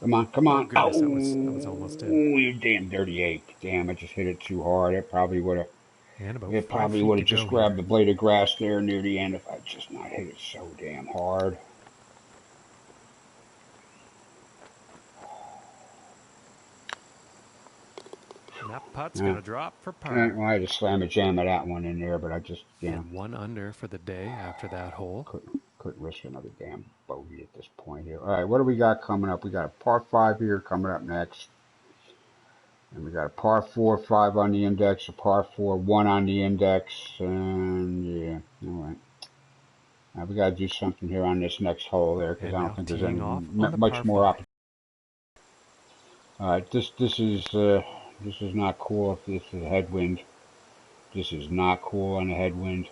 Come on, come Oh on. goodness, Oh, that was almost in. you damn dirty ape. Damn, I just hit it too hard. It probably would have. And about It 5 probably feet would to have just go here. grabbed the blade of grass there near the end if I just not hit it so damn hard. And that putt's Yeah. going to drop for Well, par. I had to slam a jam of that one in there, but I just, And 1 under for the day after that hole. couldn't risk another damn bogey at this point here. All right, what do we got coming up? We got a par 5 here coming up next. And we got a par 4, 5 on the index, a par 4, 1 on the index, and yeah, all right. Now we got to do something here on this next hole there because And I don't now think there's teeing any off on the much par more 5. opportunity. All right, this is not cool if this is a headwind. This is not cool on a headwind.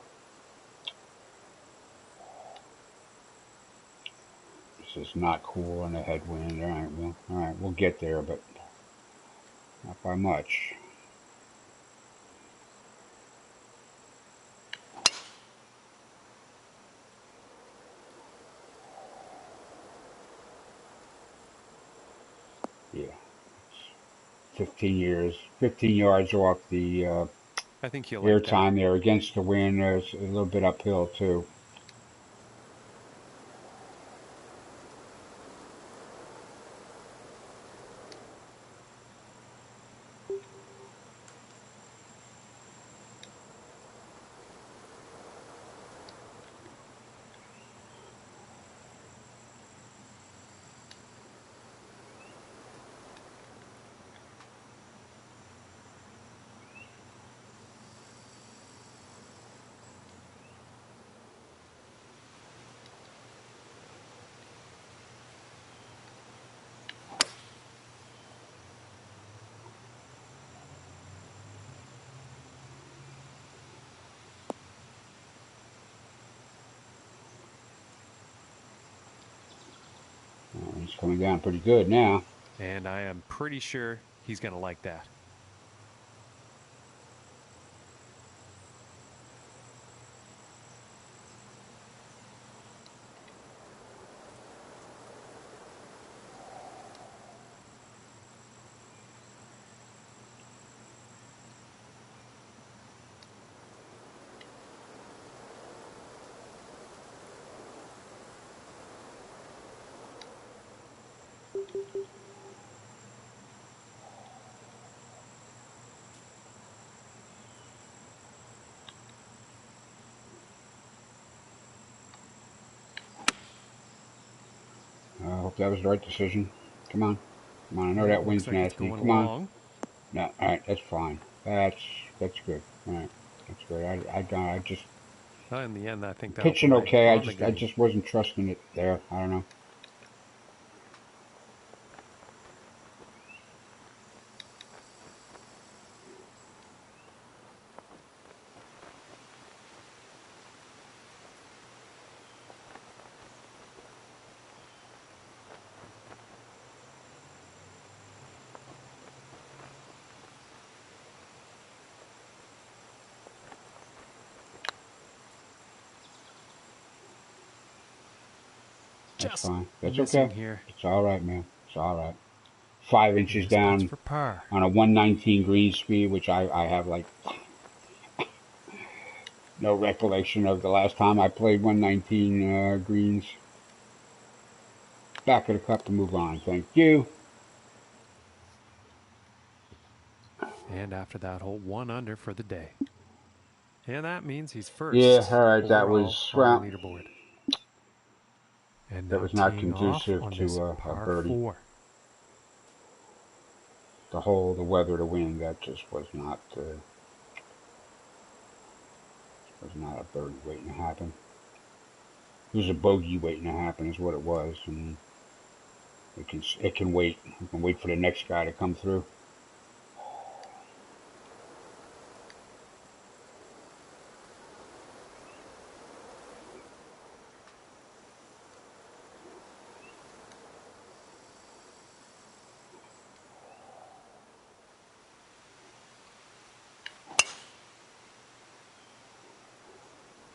This is not cool on a headwind. All right, we'll get there, but not by much. Yeah, 15 yards off the I think he'll air like that. time there against the wind. There's a little bit uphill too. He's coming down pretty good now. And I am pretty sure he's going to like that. I hope that was the right decision. Come on. Come on, I know Yeah, that it looks wind's like it's nasty. going Come on. long. No, all right, that's fine. That's good. All right, that's good. I just Well, in the end, I think that'll pitching play okay. on the I green. just wasn't trusting it there. I don't know. That's Just fine. That's missing okay. here. It's all right, man. It's all right. 5 inches And this putt's down for par. on a 119 green speed, which I have like no recollection of the last time I played 119 greens. Back of the cup to move on. Thank you. And after that hole, 1 under for the day. And that means he's Yeah, first all right. That overall was on the well. leaderboard. And That now was not teeing off conducive on this to a par birdie. 4. The hole, the weather, the wind. That just was not a birdie waiting to happen. It was a bogey waiting to happen, is what it was, and it can wait. You can wait for the next guy to come through.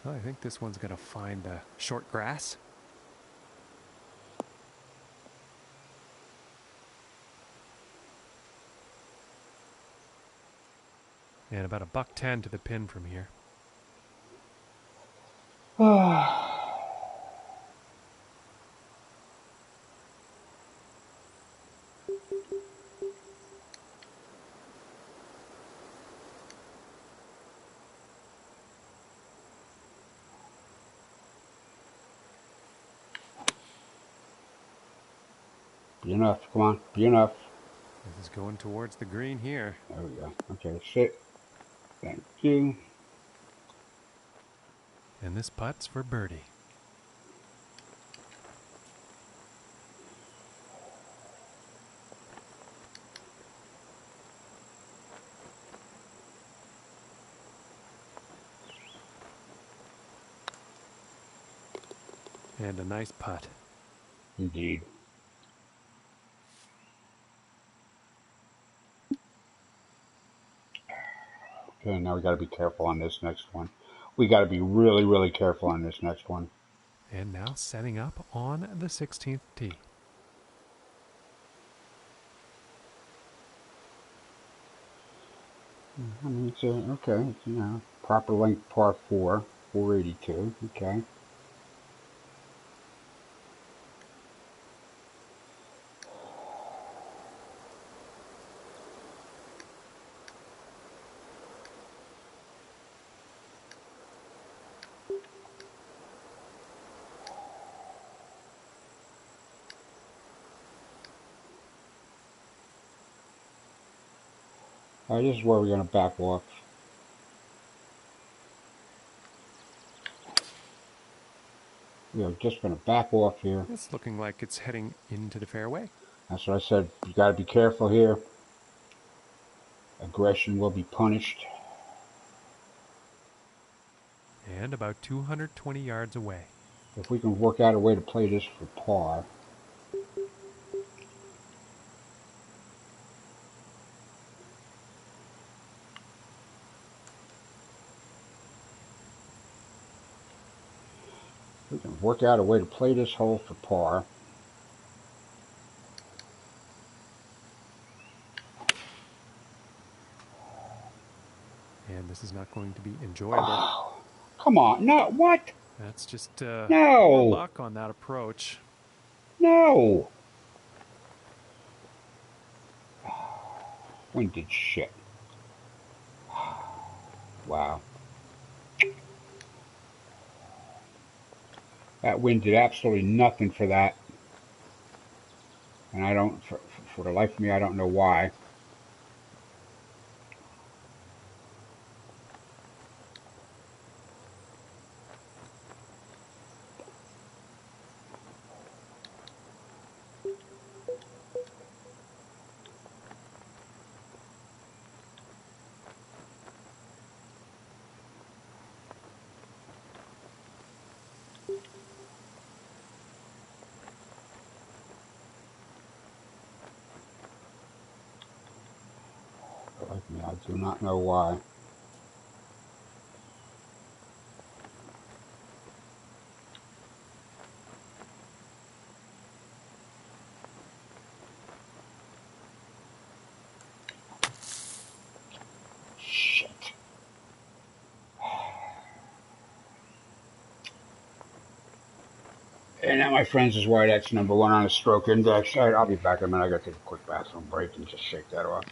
Well, I think this one's going to find short grass. And about $110 to the pin from here. Be enough. Come on. Be enough. This is going towards the green here. There we go. Okay, sit. Thank you. And this putt's for birdie. And a nice putt. Indeed. Okay, now we got to be careful on this next one. We got to be really, really careful on this next one. And now setting up on the 16th tee. I mean, it's okay. It's, you know, proper length par 4, 482. Okay. All right, this is where we're going to back off. We are just going to back off here. It's looking like it's heading into the fairway. That's what I said. You got to be careful here. Aggression will be punished. And about 220 yards away. If we can work out a way to play this for par. We can work out a way to play this hole for par. And this is not going to be enjoyable. Oh, come on. No, what? That's just No. poor luck on that approach. No. Wind did shit. Wow. That wind did absolutely nothing for that. And I don't, for the life of me, I don't know why. For the life of me, I do not know why. Shit. And that, my friends, is why that's number one on the stroke index. All right, I'll be back in a minute. I got to take a quick bathroom break and just shake that off.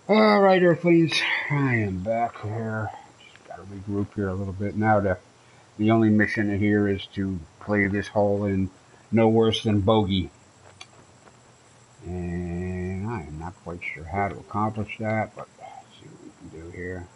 All right, Earthlings, I am back here. Just got to regroup here a little bit. Now, the only mission here is to play this hole in no worse than bogey. And I am not quite sure how to accomplish that, but let's see what we can do here.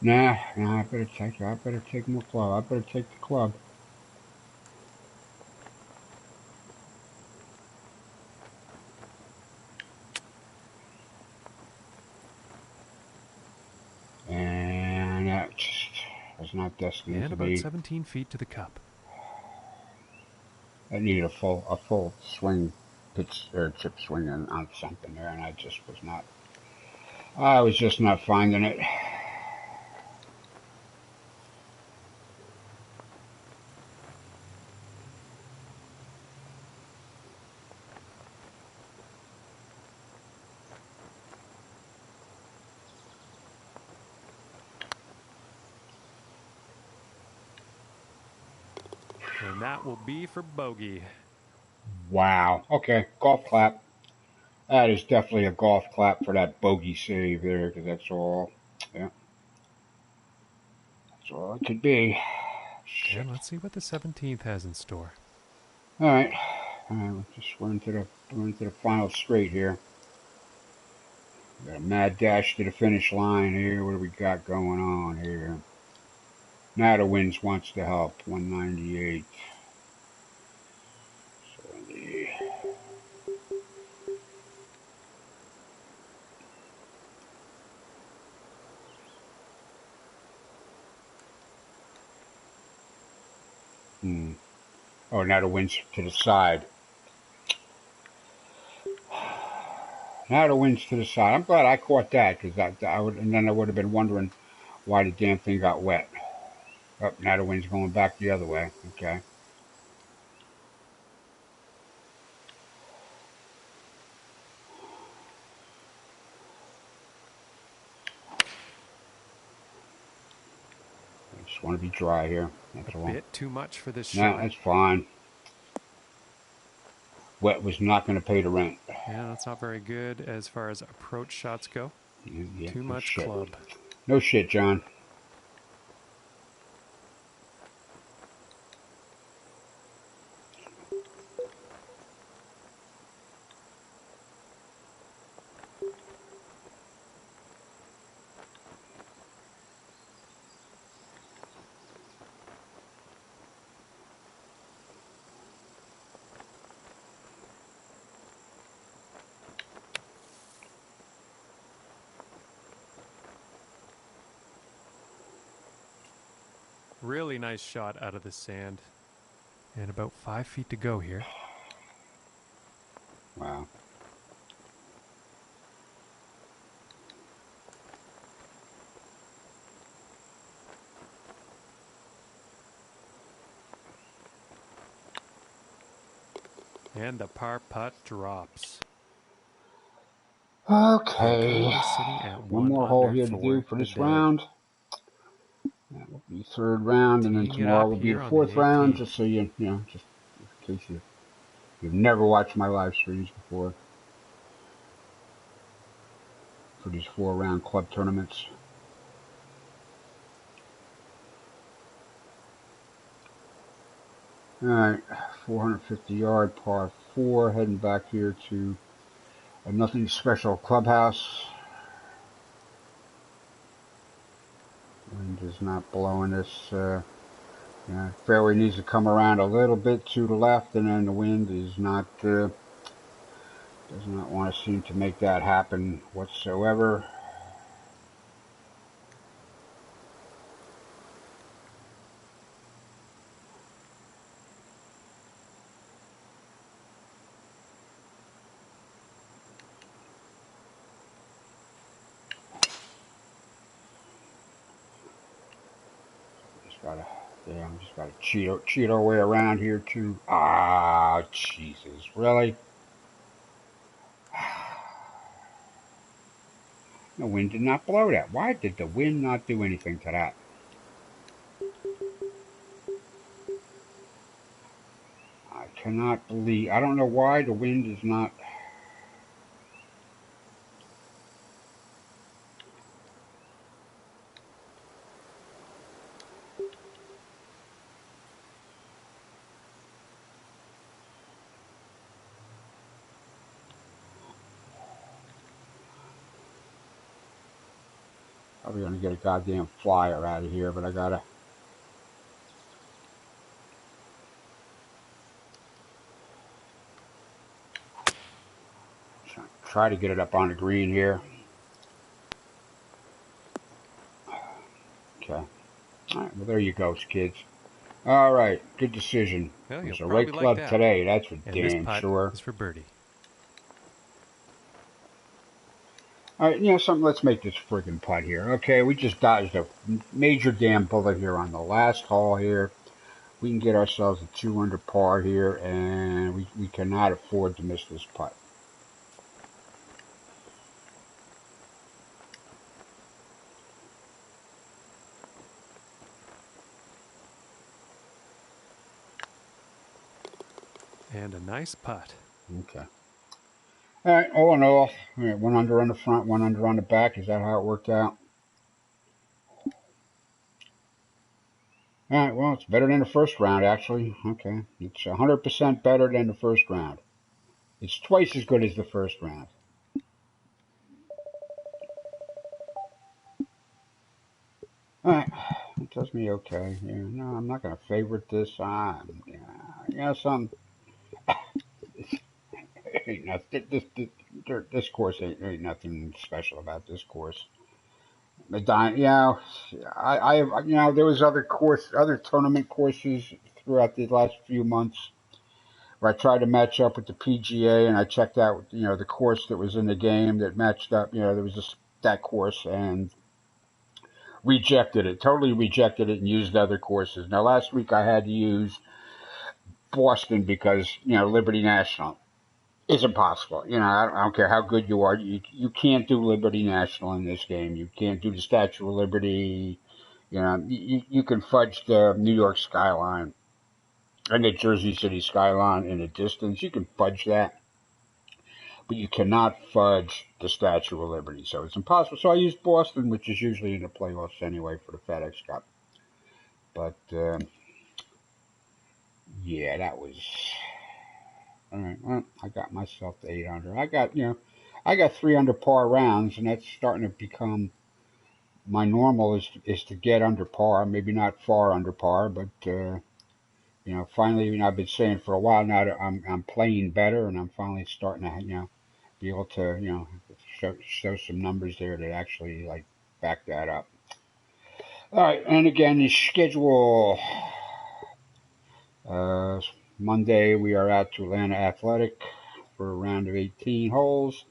Nah, I better take more club. I better take the club. And that just was not destined And to about be. 17 feet to the cup. I needed a full swing, pitch or chip swing on something there, and I was just not finding it. And that will be for bogey. Wow. Okay, golf clap. That is definitely a golf clap for that bogey save there, because yeah, that's all it could be. Shit. And let's see what the 17th has in store. All right, we're into the final straight here. Got a mad dash to the finish line here. What do we got going on here? Now the winds wants to help. 198. 70. Oh, now the wind's to the side. Now the wind's to the side. I'm glad I caught that, because and then I would have been wondering why the damn thing got wet. Oh, now the wind's going back the other way. Okay. I just want to be dry here. That's all. A bit too much for this No, shot. that's fine. Wet was not going to pay the rent. Yeah, that's not very good as far as approach shots go. Yeah, Too no much shit. club. No shit, John. Really nice shot out of the sand. And about 5 feet to go here. Wow. And the par putt drops. Okay. Sitting at One more hole here to do for this round. That will be third round, and then tomorrow will be the fourth round, just so just in case you've never watched my live streams before for these 4-round club tournaments. All right, 450-yard par 4, heading back here to a nothing special clubhouse. Wind is not blowing this. Fairway needs to come around a little bit to the left, and then the wind is not does not want to seem to make that happen whatsoever. Just gotta cheat our way around here too. Ah, Jesus, really? The wind did not blow that. Why did the wind not do anything to that? I cannot believe. I don't know why the wind is not. Probably gonna get a goddamn flyer out of here, but I gotta try to get it up on the green here. Okay. All right. Well, there you go, kids. All right. Good decision. Well, It was you'll the right probably club like that. today. That's for And damn this putt sure. is for birdie. All right, something. Let's make this friggin' putt here. Okay, we just dodged a major damn bullet here on the last hole here. We can get ourselves a 2 under par here, and we cannot afford to miss this putt. And a nice putt. Okay. All right, all in all, 1 under on the front, 1 under on the back. Is that how it worked out? All right, well, it's better than the first round, actually. Okay, it's 100% better than the first round. It's twice as good as the first round. All right, it does me okay. Yeah, no, I'm not going to favorite this. Some ain't nothing. This course ain't nothing special about this course. But there was other tournament courses throughout the last few months where I tried to match up with the PGA, and I checked out, the course that was in the game that matched up. There was that course, and rejected it, totally rejected it, and used other courses. Now, last week I had to use Boston because, Liberty National is impossible. I don't care how good you are. You can't do Liberty National in this game. You can't do the Statue of Liberty. You can fudge the New York skyline and the Jersey City skyline in the distance. You can fudge that, but you cannot fudge the Statue of Liberty. So it's impossible. So I used Boston, which is usually in the playoffs anyway for the FedEx Cup. But yeah, that was all right. Well, I got myself to 8 under. I got 3 under par rounds, and that's starting to become my normal is to get under par. Maybe not far under par, but finally, I've been saying for a while now that I'm playing better, and I'm finally starting to be able to show some numbers there that actually like back that up. All right, and again, the schedule. Monday we are out to Atlanta Athletic for a round of 18 holes.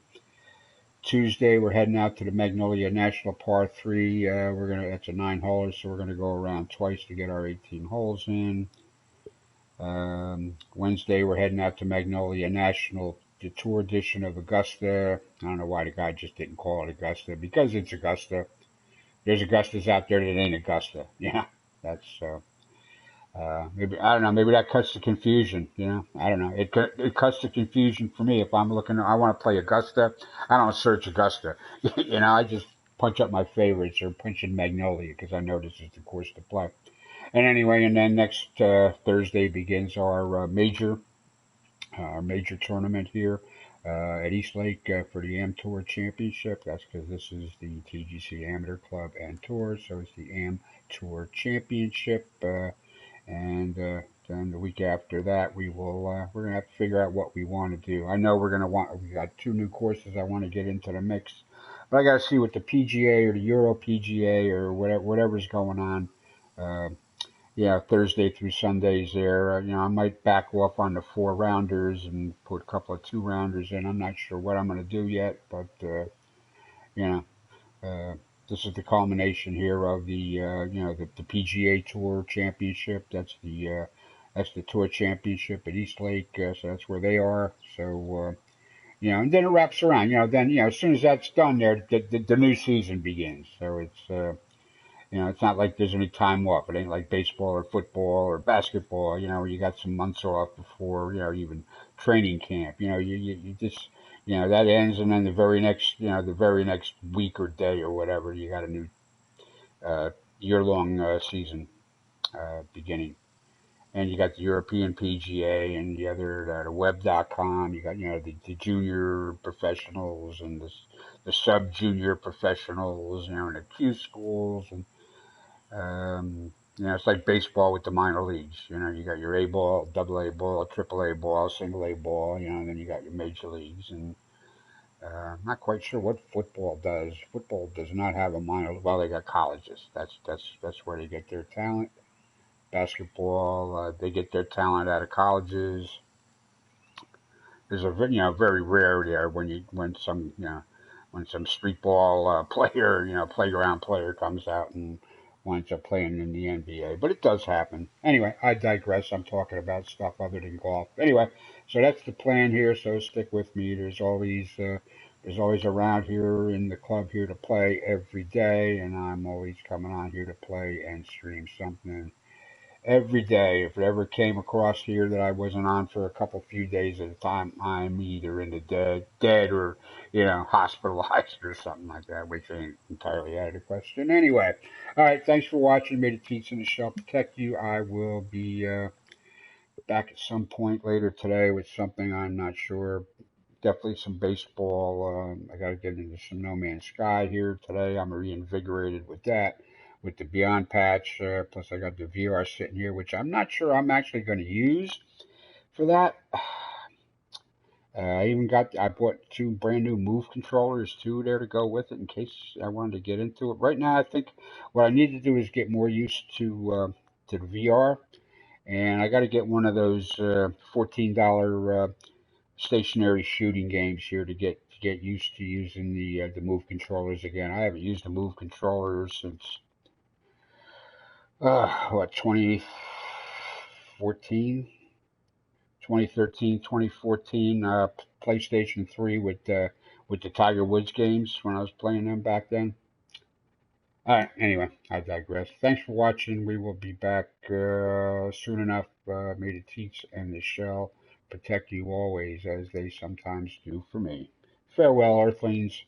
Tuesday we're heading out to the Magnolia National Par 3. That's a 9-holer, so we're gonna go around twice to get our 18 holes in. Wednesday we're heading out to Magnolia National, the tour edition of Augusta. I don't know why the guy just didn't call it Augusta, because it's Augusta. There's Augustas out there that ain't Augusta. Yeah, that's maybe, I don't know. Maybe that cuts the confusion. I don't know. It cuts the confusion for me if I'm looking. I want to play Augusta. I don't search Augusta. I just punch up my favorites or punch in Magnolia because I know this is the course to play. And anyway, and then next Thursday begins our major tournament here at East Lake for the Am Tour Championship. That's because this is the TGC Amateur Club and Tour, so it's the Am Tour Championship. And then the week after that, we're gonna have to figure out what we want to do. I know we got 2 new courses I want to get into the mix, but I got to see what the PGA or the Euro PGA or whatever's going on. Thursday through Sundays there. I might back off on the 4 rounders and put a couple of 2 rounders in. I'm not sure what I'm going to do yet, but you know, uh, this is the culmination here of the PGA Tour Championship. That's the Tour Championship at East Lake, so that's where they are. So and then it wraps around. Then as soon as that's done, there the new season begins. So it's not like there's any time off. It ain't like baseball or football or basketball. You got some months off before even training camp. You just that ends, and then the very next week or day or whatever, you got a new year-long season beginning. And you got the European PGA and the web.com. You got the junior professionals and the sub junior professionals. And the Q schools and it's like baseball with the minor leagues. You got your A ball, double A ball, triple A ball, single A ball. And then you got your major leagues. And I'm not quite sure what football does. Football does not have a minor. Well, they got colleges. That's where they get their talent. Basketball, they get their talent out of colleges. There's a very rare there when some street ball player, playground player comes out and winds up playing in the NBA. But it does happen. Anyway, I digress. I'm talking about stuff other than golf. Anyway, so that's the plan here. So stick with me. There's always a round here in the club here to play every day, and I'm always coming on here to play and stream something every day. If it ever came across here that I wasn't on for a few days at a time, I'm either in the dead or hospitalized or something like that, which ain't entirely out of the question. Anyway, all right. Thanks for watching. May the teats in the shell protect you. I will be back at some point later today with something I'm not sure. Definitely some baseball. I got to get into some No Man's Sky here today. I'm reinvigorated with that, with the Beyond patch. Plus, I got the VR sitting here, which I'm not sure I'm actually going to use for that. I bought 2 brand new Move controllers too there to go with it in case I wanted to get into it. Right now, I think what I need to do is get more used to the VR And I got to get one of those $14 stationary shooting games here to get used to using the Move controllers again. I haven't used the Move controllers since what 2014, 2013, 2014, PlayStation 3 with the Tiger Woods games when I was playing them back then. All right. Anyway, I digress. Thanks for watching. We will be back soon enough. May the teats and the shell protect you always, as they sometimes do for me. Farewell, Earthlings.